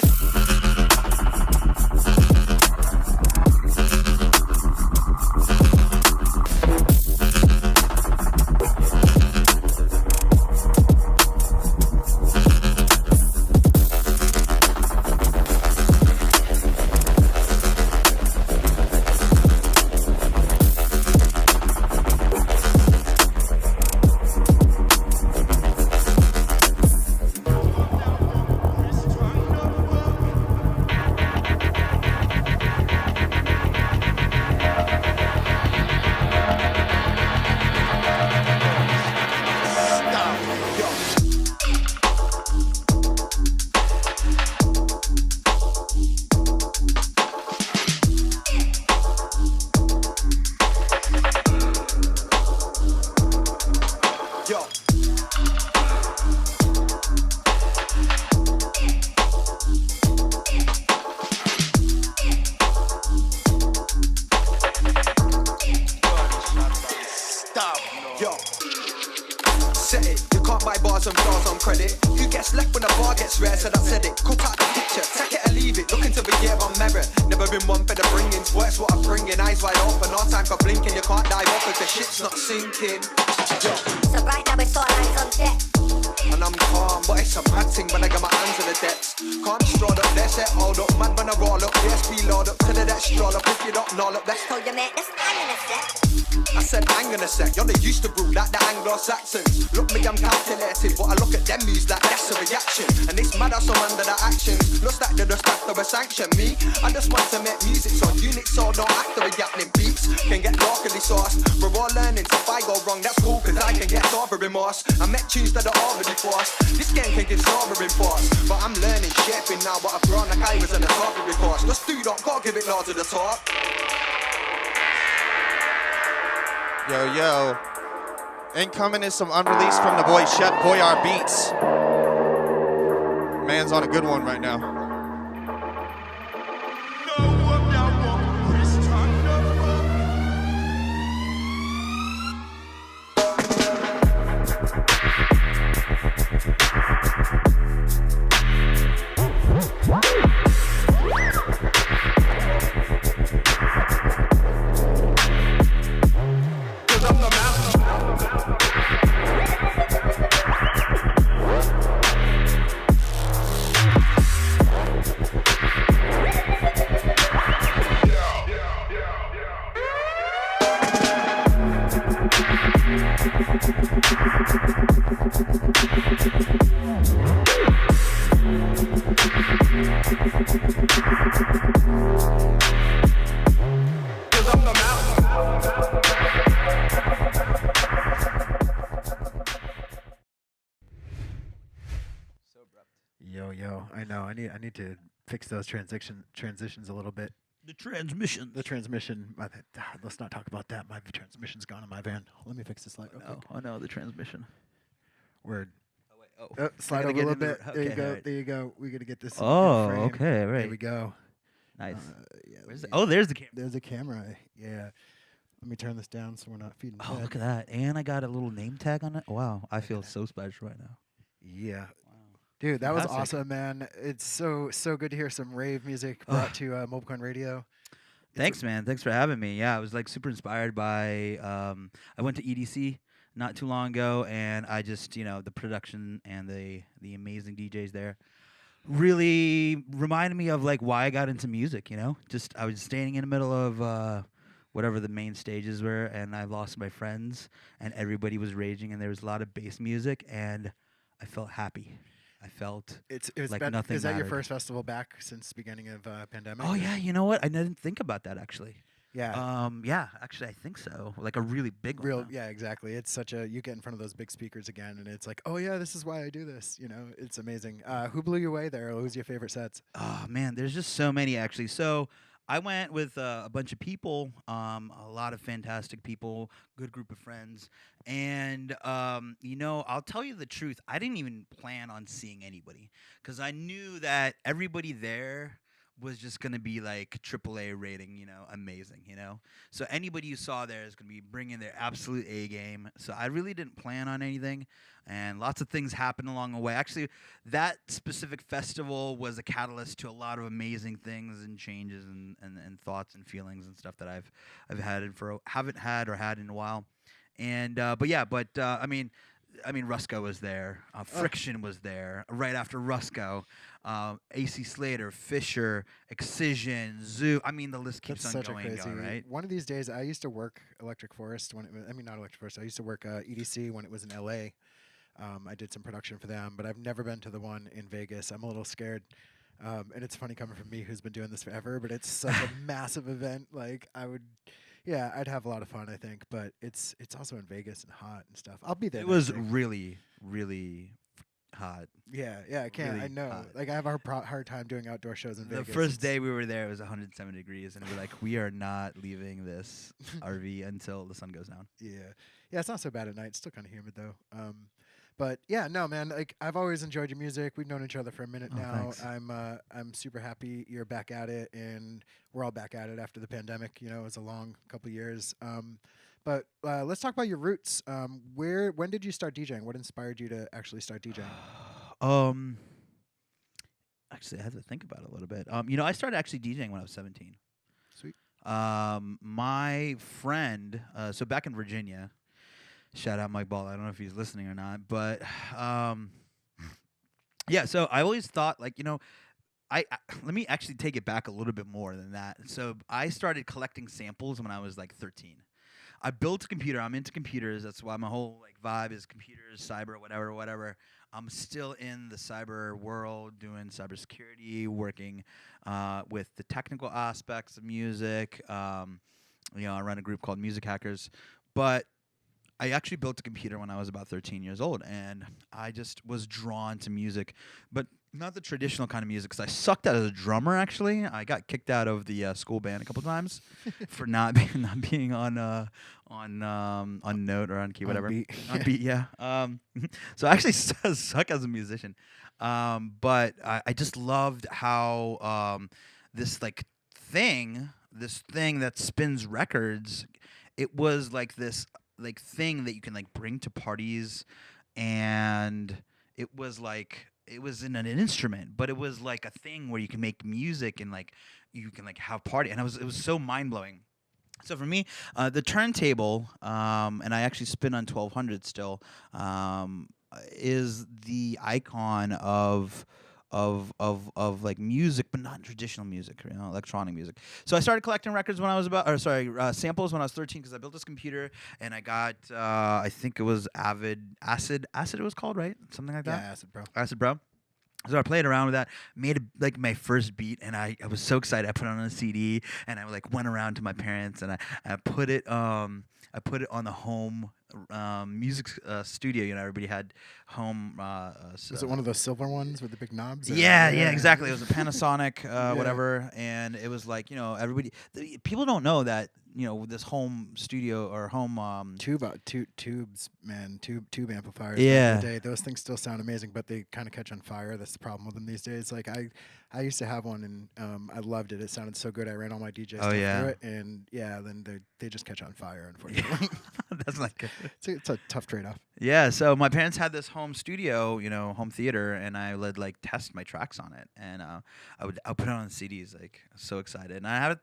Me, I just want to make music so units so don't act the reacting beats can get locally sourced. We're all learning, so if I go wrong, that's cool, cause I can get sober remorse. I met tunes that are already forced. This game can get sober in force, but I'm learning, shaping now what I've grown like I was in a sober course. Just do not go give it loads of the talk. Yo, incoming is some unreleased from the boy Chef Boyar Beats. Man's on a good one right now. I need to fix those transitions a little bit. The transmission. Let's not talk about that. My transmission's gone in my van. Let me fix this light. Oh no, the transmission. Word. Oh wait. Slide over a little bit. There you go. Right. There you go. We gotta get this. Oh, in frame. okay, right. There we go. Nice. Yeah, oh, there's the camera. There's a camera. Yeah. Let me turn this down so we're not feeding. Oh, look at that. And I got a little name tag on it. Wow, I feel so special right now. Yeah. Dude, that was awesome, man. It's so good to hear some rave music brought to MobileCoin Radio. Thanks, man. Thanks for having me. Yeah, I was like super inspired by. I went to EDC not too long ago, and I just the production and the amazing DJs there really reminded me of like why I got into music. Just I was standing in the middle of whatever the main stages were, and I lost my friends, and everybody was raging, and there was a lot of bass music, and I felt happy. I felt it was like nothing. nothing Is that your mattered. first festival back since the beginning of pandemic? Oh yeah, you know what? I didn't think about that actually. Yeah. Yeah, actually, I think so. Like a really big one. Yeah, exactly. It's such a you get in front of those big speakers again, and it's like, oh yeah, this is why I do this. It's amazing. Who blew you away there? Who's your favorite sets? Oh man, there's just so many actually. So I went with a bunch of people, a lot of fantastic people, good group of friends, and I'll tell you the truth. I didn't even plan on seeing anybody because I knew that everybody there was just going to be like AAA rating, amazing, So anybody you saw there is going to be bringing their absolute A game. So I really didn't plan on anything, and lots of things happened along the way. Actually, that specific festival was a catalyst to a lot of amazing things and changes and thoughts and feelings and stuff that I've had and haven't had or had in a while. And I mean, Rusko was there. Friction was there. Right after Rusko, AC Slater, Fisher, Excision, Zoo. I mean, the list keeps That's on such going, a crazy. right? One of these days, I used to work Electric Forest when not Electric Forest. I used to work EDC when it was in LA. I did some production for them, but I've never been to the one in Vegas. I'm a little scared. And it's funny coming from me, who's been doing this forever, but it's such a massive event. Like I'd have a lot of fun, I think, but it's also in Vegas and hot and stuff. I'll be there. It was week. really, really hot. Yeah, I can't. Really I know. hot. Like I have a hard time doing outdoor shows in Vegas. The first day we were there, it was 107 degrees, and we're like, we are not leaving this RV until the sun goes down. Yeah, it's not so bad at night. It's still kind of humid though. But yeah, no, man. Like I've always enjoyed your music. We've known each other for a minute now. Thanks. I'm super happy you're back at it, and we're all back at it after the pandemic. It was a long couple years. But let's talk about your roots. When did you start DJing? What inspired you to actually start DJing? Actually, I had to think about it a little bit. I started actually DJing when I was 17. Sweet. My friend, so back in Virginia, shout out Mike Ball. I don't know if he's listening or not, but yeah. So I always thought, like, I let me actually take it back a little bit more than that. So I started collecting samples when I was like 13. I built a computer. I'm into computers. That's why my whole vibe is computers, cyber, whatever. I'm still in the cyber world, doing cybersecurity, working with the technical aspects of music. I run a group called Music Hackers, but I actually built a computer when I was about 13 years old, and I just was drawn to music, but not the traditional kind of music, because I sucked as a drummer. Actually, I got kicked out of the school band a couple times for not being on note or on key, whatever. On beat, yeah. So I actually suck as a musician, but I just loved how this thing that spins records, it was like this thing that you can bring to parties, and it was in an instrument, but it was like a thing where you can make music and you can have party, and it was so mind blowing. So for me, the turntable, and I actually spin on 1200 still, is the icon of music, but not traditional music, electronic music. So I started collecting records when I was samples when I was 13, because I built this computer and I got, I think it was Acid it was called, right? Something like that? Yeah, Acid Bro. So I played around with that, made my first beat, and I was so excited. I put it on a CD, and I went around to my parents, and I put it on the home music studio. Everybody had home. Was it one of those silver ones with the big knobs? Yeah, exactly. It was a Panasonic, whatever, and it was everybody. People don't know that this home studio or home tubes, man, tube amplifiers. Yeah, back in the day, those things still sound amazing, but they kind of catch on fire. That's the problem with them these days. I used to have one, and I loved it. It sounded so good. I ran all my DJ stuff through it, and then they just catch on fire, unfortunately. That's not good. It's a tough trade-off. Yeah, so my parents had this home studio, home theater, and I would test my tracks on it, and I would put it on CDs, so excited. And I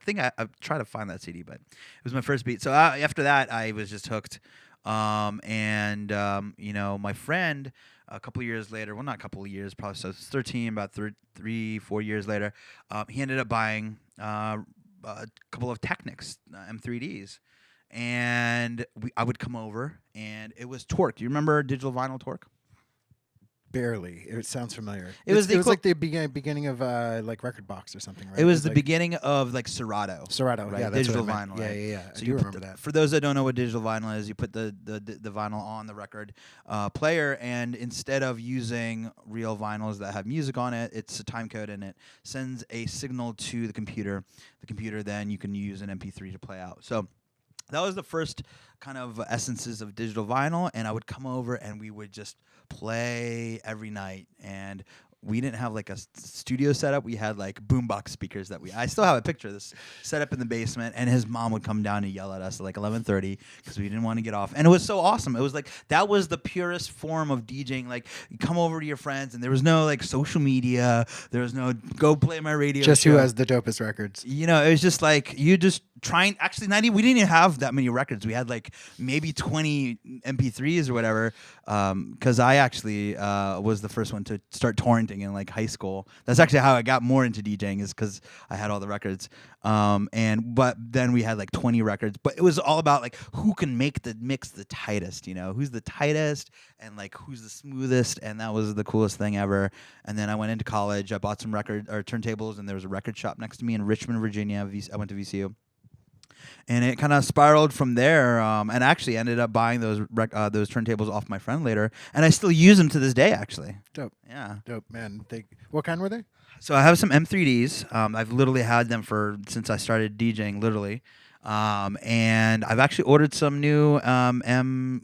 tried to find that CD, but it was my first beat. So after that, I was just hooked. My friend, a couple of years later, well, not a couple of years, probably, so I was 13, about 3-4 years later, he ended up buying a couple of Technics, M3Ds. And I would come over, and it was Torque. Do you remember digital vinyl Torque? Barely. It sounds familiar. It was like the beginning of Record Box or something, right? It was the beginning of Serato. Serato, right? yeah, that's digital what I meant. vinyl. Right? Yeah. So I do remember that. For those that don't know what digital vinyl is, you put the vinyl on the record player, and instead of using real vinyls that have music on it, it's a time code, and it sends a signal to the computer. The computer then you can use an MP3 to play out. So that was the first kind of essences of digital vinyl, and I would come over and we would just play every night. And we didn't have like a studio setup. We had like boombox speakers I still have a picture of this set up in the basement, and his mom would come down and yell at us at like 11:30 because we didn't want to get off. And it was so awesome. It was like, that was the purest form of DJing. Like, you come over to your friends, and there was no like social media. There was no go play my radio Just show. who has the dopest records. You know, it was just like, you just trying, actually not even, we didn't even have that many records. We had like maybe 20 MP3s or whatever, because I actually was the first one to start torrenting in like high school. That's actually how I got more into DJing, is because I had all the records. But then we had like 20 records, but it was all about like who can make the mix the tightest, you know, who's the tightest and like who's the smoothest, and that was the coolest thing ever. And then I went into college. I bought some turntables, and there was a record shop next to me in Richmond, Virginia. I went to VCU. And it kind of spiraled from there, and actually ended up buying those turntables off my friend later, and I still use them to this day, actually. Dope. Yeah. Dope, man. What kind were they? So I have some M3Ds. I've literally had them since I started DJing, literally. And I've actually ordered some new MKLs.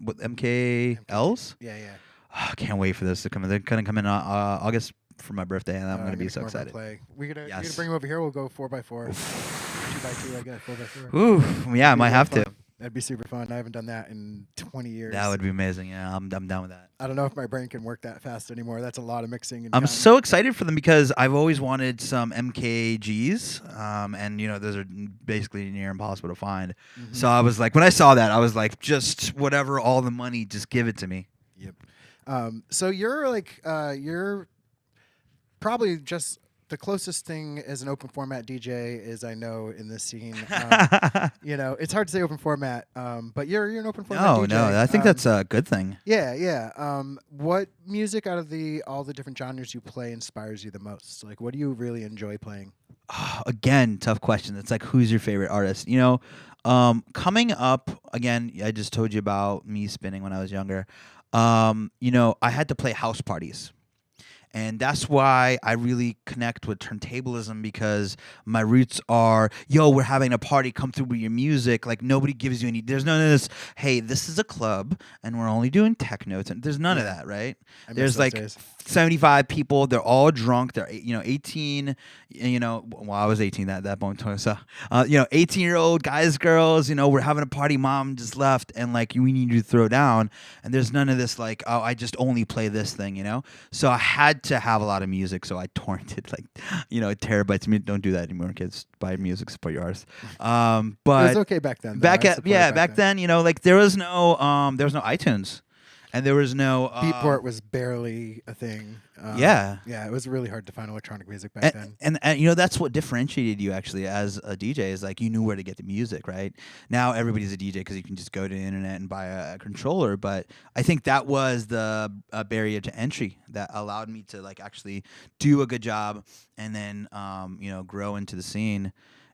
Yeah, yeah. Oh, I can't wait for this to come in. They're going to come in August for my birthday, and I'm going to be so excited. We're gonna Yes. bring them over here. We'll go 4x4, 2x2. I guess 4x4. Ooh, yeah, I might have to. That'd be super fun. I haven't done that in 20 years. That would be amazing. Yeah, I'm down with that. I don't know if my brain can work that fast anymore. That's a lot of mixing. And I'm so excited for them because I've always wanted some MKGs, and you know, those are basically near impossible to find. Mm-hmm. So I was like, when I saw that, I was like, just whatever, all the money, just give it to me. Yep. So you're like you're probably just the closest thing as an open format DJ is I know in this scene. You know, it's hard to say open format, but you're an open format DJ. No, I think that's a good thing. Yeah, yeah. What music out of all the different genres you play inspires you the most? Like, what do you really enjoy playing? Again, tough question. It's like, who's your favorite artist? You know, coming up, again, I just told you about me spinning when I was younger. You know, I had to play house parties. And that's why I really connect with turntablism, because my roots are, yo, we're having a party, come through with your music. Like, nobody gives you there's none of this, hey, this is a club and we're only doing techno. There's none of that, right? There's like 75 people. They're all drunk. They're, 18, well, I was 18 at that point. So, 18-year-old guys, girls, we're having a party. Mom just left and like, we need you to throw down. And there's none of this like, oh, I just only play this thing, So I had to have a lot of music, so I torrented like terabytes. Don't do that anymore, kids. Buy music, support your artists. But it was okay back then. Back then, there was no iTunes, and there was no Beatport was barely a thing. Yeah, it was really hard to find electronic music back then. And that's what differentiated you actually as a DJ, is like you knew where to get the music. Right now, everybody's a DJ because you can just go to the internet and buy a controller. But I think that was the barrier to entry that allowed me to like actually do a good job and then grow into the scene.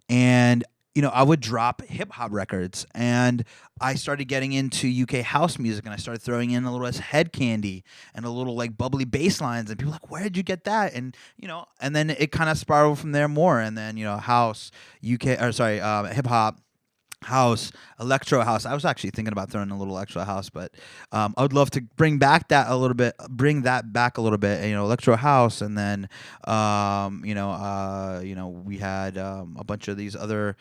And I would drop hip hop records, and I started getting into UK house music, and I started throwing in a little head candy and a little like bubbly bass lines, and people were like, where did you get that? And and then it kind of spiraled from there more, and then house, hip hop, house, electro house. I was actually thinking about throwing a little electro house, but I would love to bring that back a little bit. Electro house, and then we had a bunch of these other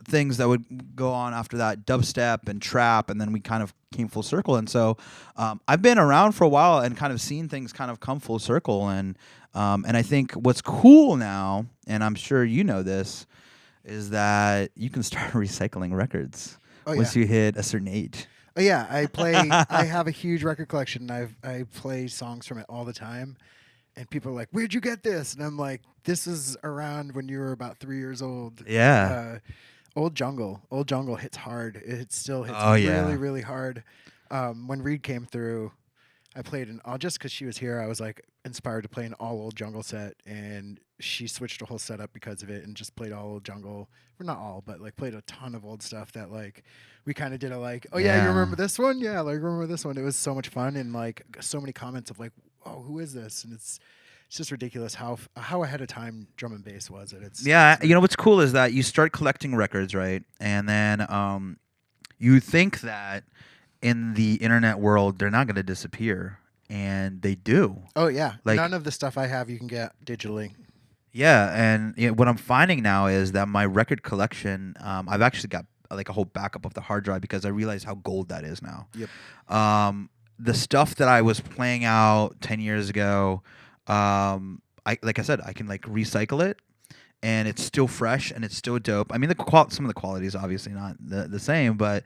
things that would go on after that, dubstep and trap, and then we kind of came full circle. And so I've been around for a while and kind of seen things kind of come full circle. And I think what's cool now, and I'm sure you know this, is that you can start recycling records once you hit a certain age. Oh yeah, I have a huge record collection. I play songs from it all the time, and people are like, "Where'd you get this?" And I'm like, "This is around when you were about 3 years old." Yeah. Old Jungle hits hard. It still hits really, really hard. When Reed came through, I played just because she was here, I was like inspired to play an all Old Jungle set, and she switched her whole setup because of it and just played all Old Jungle. Well, not all, but like played a ton of old stuff that like we kind of did a like, oh yeah, you remember this one? Yeah, like remember this one. It was so much fun, and like so many comments of like, oh, who is this? And it's just ridiculous how ahead of time drum and bass was. What's cool is that you start collecting records, right? And then you think that in the internet world they're not going to disappear, and they do. Oh yeah, Like- none of the stuff I have you can get digitally. Yeah, and what I'm finding now is that my record collection, I've actually got like a whole backup of the hard drive because I realize how gold that is now. Yep. The stuff that I was playing out 10 years ago, like I said, I can like recycle it, and it's still fresh and it's still dope. I mean, some of the quality is obviously not the same, but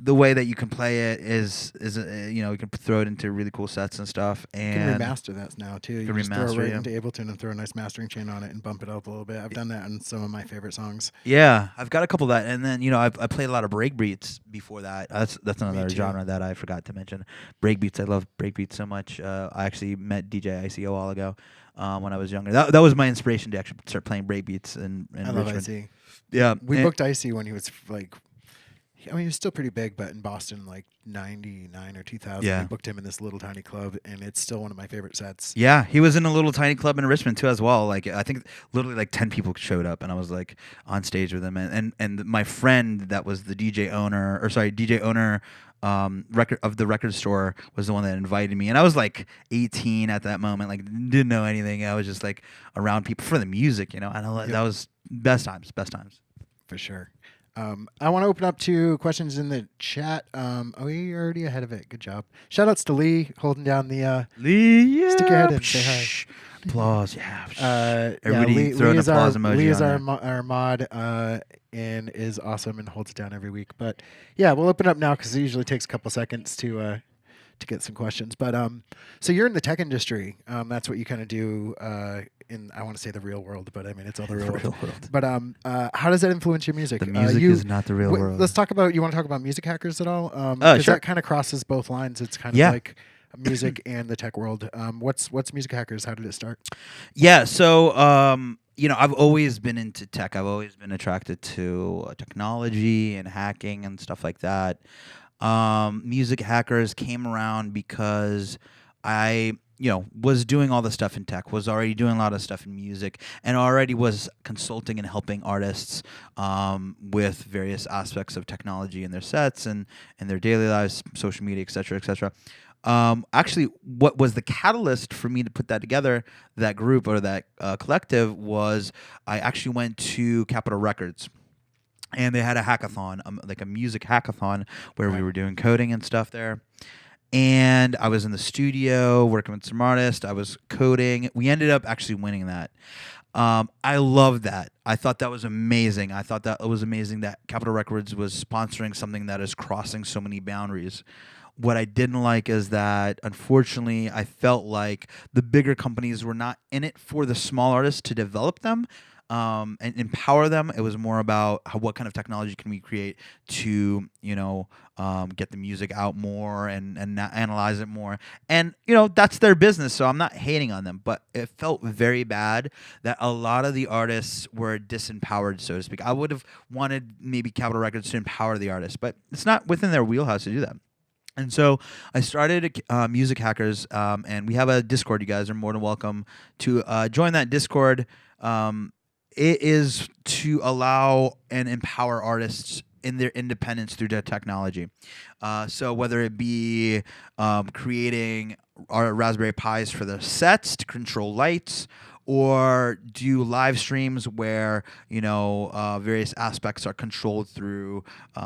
the way that you can play it is you can throw it into really cool sets and stuff. You And can remaster that now too. You can just throw it remaster, right yeah. into Ableton and throw a nice mastering chain on it and bump it up a little bit. I've done that on some of my favorite songs. Yeah, I've got a couple of that, and then I played a lot of breakbeats before that. That's another too. genre that I forgot to mention. Breakbeats, I love breakbeats so much. I actually met DJ IC a while ago when I was younger. That was my inspiration to actually start playing breakbeats in I love Richmond. Icy. Yeah, We and- booked Icy when he was like, I mean, he was still pretty big, but in Boston, like 99 or 2000, Yeah. we booked him in this little tiny club, and it's still one of my favorite sets. Yeah, he was in a little tiny club in Richmond too, as well. Like I think literally like 10 people showed up, and I was like on stage with him, and my friend that was the DJ owner record of the record store was the one that invited me, and I was like 18 at that moment, like didn't know anything. I was just like around people for the music, and that was best times. For sure. I want to open up to questions in the chat. You're already ahead of it. Good job. Shout outs to Lee holding down the Lee, yeah. Stick your head in, say hi. Shh. Applause, yeah. Everybody Everybody throw an applause emoji Lee is on our mod and is awesome and holds it down every week. But yeah, we'll open up now because it usually takes a couple seconds to get some questions. But so you're in the tech industry. That's what you kind of do in, I want to say the real world, but I mean it's all the real world. But how does that influence your music? The music is not the real world. Let's talk about. You want to talk about music hackers at all? Sure. That kind of crosses both lines. It's kind of Yeah. like music and the tech world. What's music hackers? How did it start? Yeah, so I've always been into tech. I've always been attracted to technology and hacking and stuff like that. Music hackers came around because I was doing all the stuff in tech, was already doing a lot of stuff in music, and already was consulting and helping artists with various aspects of technology in their sets and their daily lives, social media, et cetera, et cetera. Actually, what was the catalyst for me to put that together, that group or that collective, was I actually went to Capitol Records. And they had a hackathon, like a music hackathon, where we were doing coding and stuff there. And I was in the studio working with some artists. I was coding. We ended up actually winning that. I loved that. I thought that was amazing. I thought that it was amazing that Capitol Records was sponsoring something that is crossing so many boundaries. What I didn't like is that, unfortunately, I felt like the bigger companies were not in it for the small artists to develop them. And empower them. It was more about what kind of technology can we create to, get the music out more and analyze it more. And, that's their business, so I'm not hating on them. But it felt very bad that a lot of the artists were disempowered, so to speak. I would have wanted maybe Capitol Records to empower the artists, but it's not within their wheelhouse to do that. And so I started Music Hackers, and we have a Discord. You guys are more than welcome to join that Discord. It is to allow and empower artists in their independence through their technology. So whether it be creating our Raspberry Pis for the sets to control lights, or do live streams where various aspects are controlled through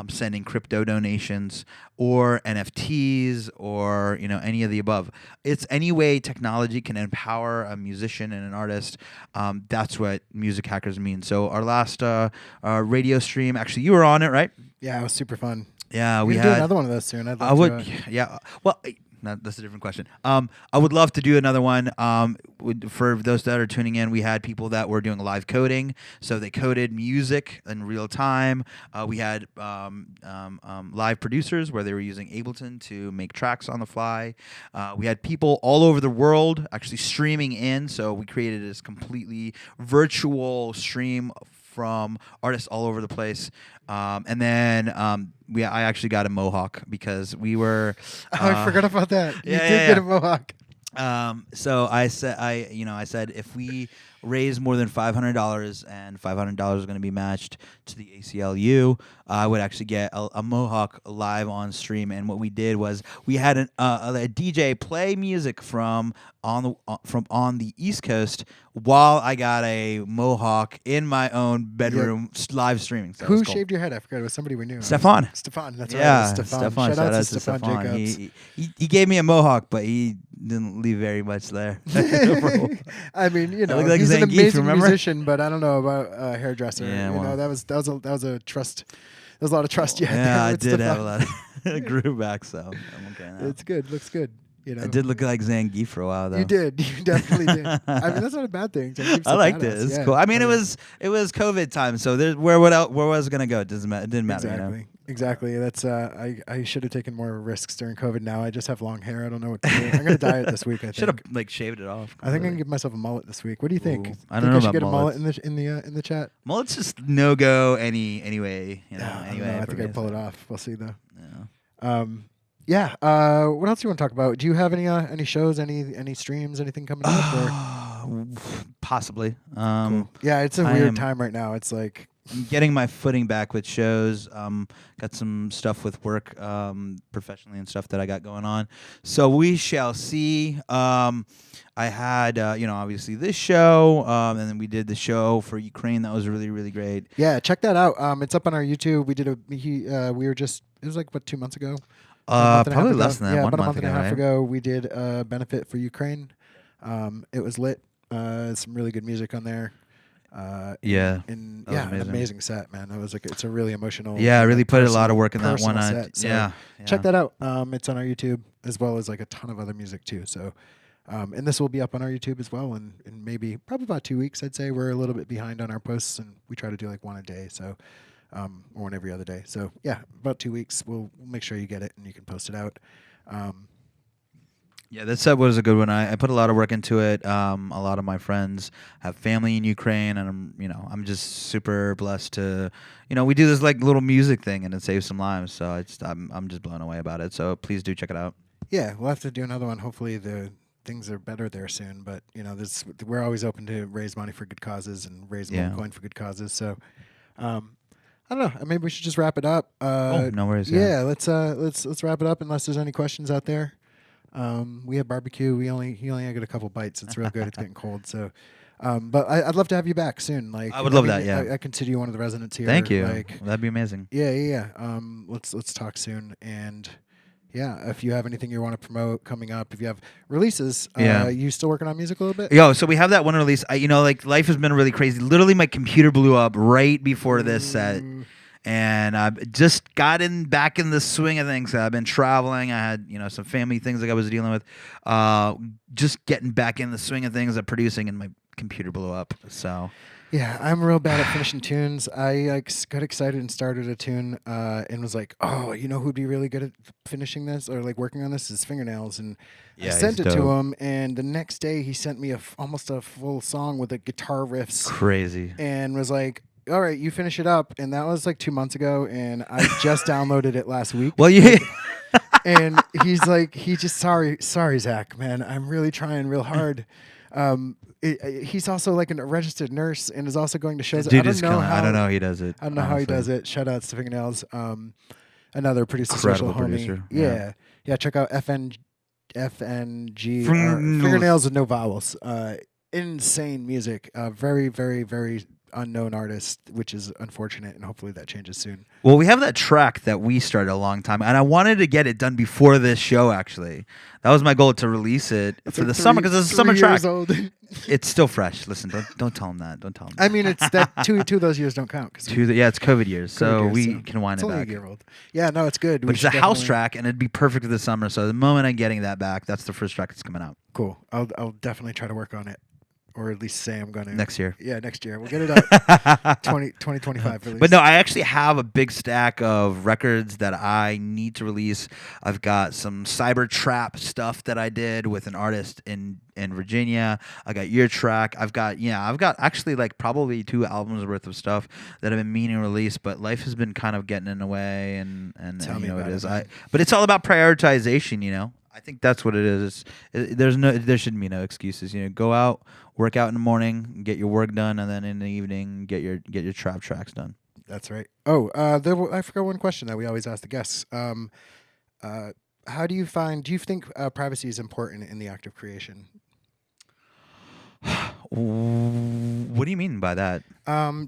sending crypto donations or NFTs or any of the above. It's any way technology can empower a musician and an artist. That's what Music Hackers mean. So our last radio stream, actually, you were on it, right? Yeah, it was super fun. Yeah, We we can do had another one of those soon. I'd love I would, to, yeah. Well, that's a different question. I would love to do another one. For those that are tuning in, we had people that were doing live coding, so they coded music in real time. We had live producers where they were using Ableton to make tracks on the fly. We had people all over the world actually streaming in, so we created this completely virtual stream from artists all over the place. And then I actually got a mohawk because we were. I forgot about that. You yeah, did yeah, get a yeah. mohawk. So I said if we raise more than $500, and $500 is going to be matched to the ACLU. I would actually get a Mohawk live on stream, and what we did was we had a DJ play music from on the East Coast while I got a Mohawk in my own bedroom live streaming. So Who shaved your head? I forgot. It was somebody we knew. Stefan. Stefan, that's right. Yeah, Stefan. Shout out to Stefan Jacobs. He gave me a Mohawk, but he didn't leave very much there. I mean, you know, look like he's an Zangief, amazing remember? musician, but I don't know about hairdresser. Yeah, you well. know, that was a trust. There's a lot of trust you had Yeah, there I with did have a Stefan. lot of groove back, so I'm okay now. It's good. Looks good. You know, I did look like Zangief for a while, though. You did. You definitely did. I mean, that's not a bad thing. I liked it. It's cool. I mean, it was COVID time, so where was it gonna go? It didn't matter. Exactly. You know? Exactly. That's I should have taken more risks during COVID. Now I just have long hair. I don't know what to do. I'm gonna dye it this week. I think. Should have shaved it off. I think I can give myself a mullet this week. What do you think? Ooh, I don't know I should about get a mullet mullets. in the chat. Mullet's just no go anyway. You know. I don't Anyway, know. I for think I me, pull so. it off. We'll see though. Yeah. Yeah. What else do you want to talk about? Do you have any shows, any streams, anything coming up? Or? Possibly. Cool. Yeah, it's a I weird am- time right now. It's like I'm getting my footing back with shows. Got some stuff with work professionally and stuff that I got going on. So we shall see. I had, obviously this show, and then we did the show for Ukraine. That was really, really great. yeah, check that out. It's up on our YouTube. We did it was like 2 months ago. A month and a half Probably ago. less than that. Yeah, 1 about a month month and a half right? ago, we did a benefit for Ukraine. It was lit. Some really good music on there. Yeah, and that was an amazing set, man. It was it's a really emotional. Yeah, I really put a lot of personal- work in that one. personal set. So Yeah. check that out. It's on our YouTube as well as like a ton of other music too. So, and this will be up on our YouTube as well. And maybe probably about 2 weeks, I'd say. We're a little bit behind on our posts, and we try to do like one a day. So, or one every other day. So yeah, about 2 weeks. We'll make sure you get it and you can post it out. Yeah, that set was a good one. I put a lot of work into it. A lot of my friends have family in Ukraine, and I'm just super blessed to, we do this like little music thing, and it saves some lives. So I'm just blown away about it. So please do check it out. Yeah, we'll have to do another one. Hopefully the things are better there soon. But we're always open to raise money for good causes and raise Yeah. coin for good causes. So, I don't know. Maybe we should just wrap it up. No worries. Yeah, let's wrap it up. Unless there's any questions out there. We have barbecue. He only got a couple bites. It's real good. It's getting cold. So, but I'd love to have you back soon. Like I would love that. Yeah, I consider you one of the residents here. Thank you. Like, That'd be amazing. yeah. Let's talk soon. And yeah, if you have anything you want to promote coming up, if you have releases, you still working on music a little bit? Yo, so we have that one release. Life has been really crazy. Literally, my computer blew up right before this set. And I've just gotten back in the swing of things. I've been traveling. I had, some family things like I was dealing with. Just getting back in the swing of things of producing, and my computer blew up. So yeah, I'm real bad at finishing tunes. I got excited and started a tune and was like, oh, who'd be really good at finishing this or like working on this is Fingernails. And I sent it to him, and the next day he sent me almost a full song with the guitar riffs. Crazy. And was like, all right, you finish it up. And that was like 2 months ago, and I just downloaded it last week. Well, yeah. And he's like, sorry, Zach, man. I'm really trying real hard. He's also like a registered nurse and is also going to shows. Dude is killing. I don't know how he does it. I don't know how he does it. Shout outs to Fingernails. Another producer, Incredible social homie. producer. Yeah. Check out FNG. Fingernails. Fingernails with no vowels. Insane music. Very, very, very unknown artist, which is unfortunate, and hopefully that changes soon. Well, we have that track that we started a long time, and I wanted to get it done before this show. Actually, that was my goal, to release it for the summer, because it's a summer track. It's still fresh. Listen, don't tell him that. Don't tell him. I mean, it's that two of those years don't count. It's COVID years, so we can wind it's it only back. a year old. Yeah, no, it's good. But it's a house track, and it'd be perfect for the summer. So the moment I'm getting that back, that's the first track that's coming out. Cool. I'll definitely try to work on it. Or at least say I'm going to. Next year. Yeah, next year. We'll get it out 2025 release. But no, I actually have a big stack of records that I need to release. I've got some cyber trap stuff that I did with an artist in Virginia. I got your track. I've got actually like probably 2 albums worth of stuff that I've been meaning to release, but life has been kind of getting in the way, and Tell me what about it is. it, man. But it's all about prioritization, I think that's what it is. There shouldn't be no excuses. Go out, work out in the morning, get your work done, and then in the evening get your trap tracks done. That's right. Oh, I forgot one question that we always ask the guests. How do you think privacy is important in the act of creation? What do you mean by that?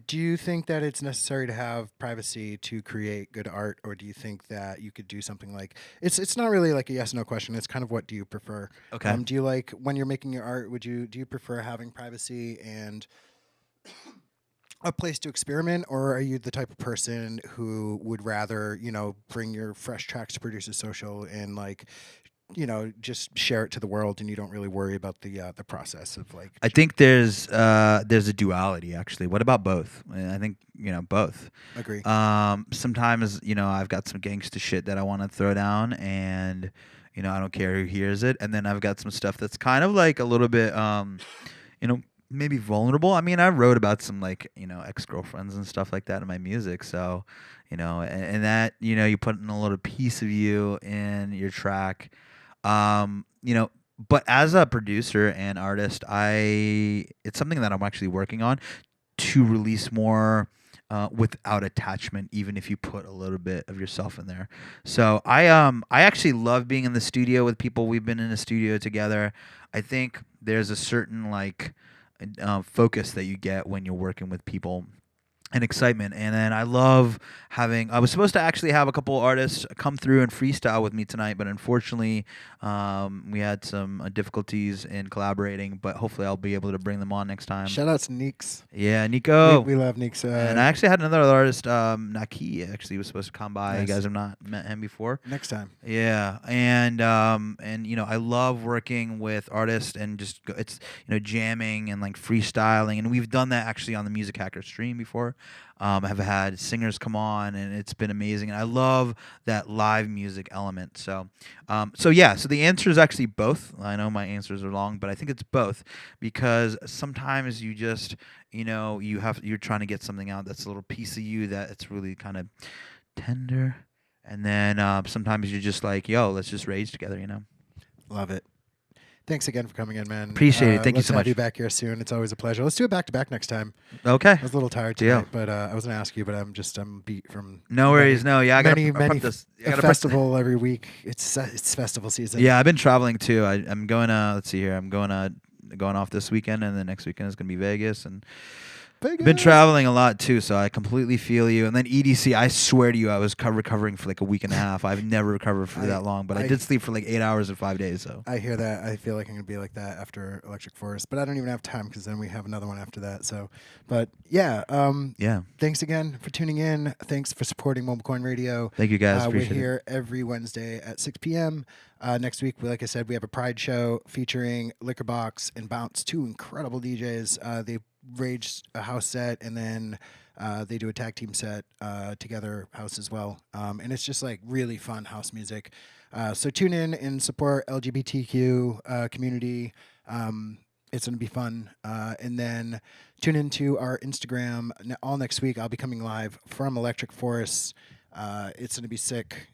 Do you think that it's necessary to have privacy to create good art, or do you think that you could do something like it's not really like a yes no question. It's kind of what do you prefer? Okay. Do you like when you're making your art? Do you prefer having privacy and a place to experiment, or are you the type of person who would rather bring your fresh tracks to Producers Social and just share it to the world, and you don't really worry about the process of like. I think there's a duality actually. What about both? I think both. Agree. Sometimes I've got some gangsta shit that I want to throw down, and I don't care who hears it. And then I've got some stuff that's kind of like a little bit maybe vulnerable. I mean, I wrote about some ex-girlfriends and stuff like that in my music. So and that you put in a little piece of you in your track. But as a producer and artist, it's something that I'm actually working on to release more without attachment, even if you put a little bit of yourself in there. So I actually love being in the studio with people. We've been in the studio together. I think there's a certain focus that you get when you're working with people. And excitement. And then I love I was supposed to actually have a couple artists come through and freestyle with me tonight, but unfortunately we had some difficulties in collaborating, but hopefully I'll be able to bring them on next time. Shout out to Neeks. Yeah, Nico. We love Neeks. And I actually had another artist, Naki, actually was supposed to come by. Nice. You guys have not met him before. Next time. Yeah, and I love working with artists and just it's jamming and freestyling, and we've done that actually on the Music Hacker stream before. I've had singers come on, and it's been amazing. And I love that live music element. So the answer is actually both. I know my answers are long, but I think it's both because sometimes you just you're trying to get something out that's a little piece of you that it's really kind of tender. And then sometimes you're just like, yo, let's just rage together, Love it. Thanks again for coming in, man. Appreciate it. Thank you so much. Let's have you back here soon. It's always a pleasure. Let's do it back to back next time. Okay. I was a little tired tonight, but I was going to ask you, but I'm beat from. No worries. No, yeah, I got to many this. festival every week. It's festival season. Yeah, I've been traveling too. I'm going to. Let's see here. I'm going off this weekend, and then next weekend is going to be Vegas and. Been traveling a lot too, so I completely feel you. And then EDC, I swear to you, I was recovering for a week and a half. I've never recovered for that long, but I did sleep for 8 hours in 5 days. So I hear that. I feel like I'm gonna be like that after Electric Forest, but I don't even have time because then we have another one after that. So, but yeah, Thanks again for tuning in. Thanks for supporting MobileCoin Radio. Thank you guys. We're Appreciate here every Wednesday at 6 p.m. Next week, like I said, we have a Pride show featuring Liquor Box and Bounce, two incredible DJs. They rage a house set, and then they do a tag team set together house as well. And it's just really fun house music. So tune in and support LGBTQ community. It's going to be fun. And then tune into our Instagram all next week. I'll be coming live from Electric Forest. It's going to be sick.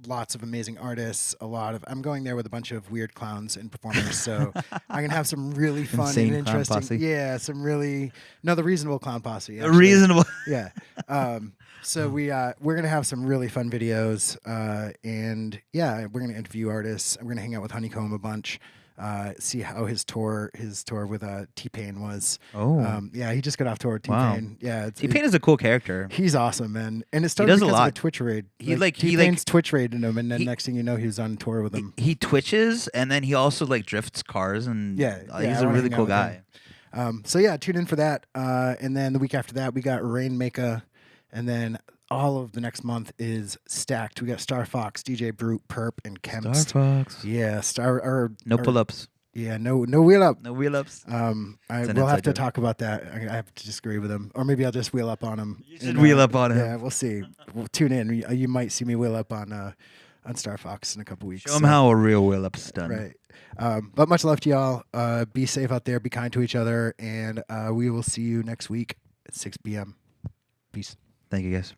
Lots of amazing artists. I'm going there with a bunch of weird clowns and performers. So I'm going to have some really fun Insane and clown interesting. posse. Yeah, the reasonable clown posse. A reasonable. Yeah. So we're going to have some really fun videos. And yeah, we're going to interview artists. I'm going to hang out with Honeycomb a bunch. See how his tour with T-Pain was. Oh. Yeah, he just got off tour with Wow. T-Pain. Yeah, T-Pain is a cool character. He's awesome, man. And it started does a because of lot. a Twitch raid. He T-Pain's Twitch raided him, and then next thing you know, he was on tour with him. He twitches, and then he also drifts cars, and Yeah, he's I a wanna really hang out cool with guy. him. So yeah, tune in for that. And then the week after that, we got Rainmaker, and then all of the next month is stacked. We got Star Fox, DJ Brute, Perp, and Kemps. Star Fox. Yeah, No pull-ups. Yeah, no wheel up. No wheel ups. We'll have inside to joke. talk about that. I have to disagree with him, or maybe I'll just wheel up on him. You should wheel up on him. Yeah, we'll see. We'll tune in. You might see me wheel up on Star Fox in a couple weeks. Show him how a real wheel up's done. Right. But much love to y'all. Be safe out there. Be kind to each other, and we will see you next week at 6 p.m. Peace. Thank you, guys.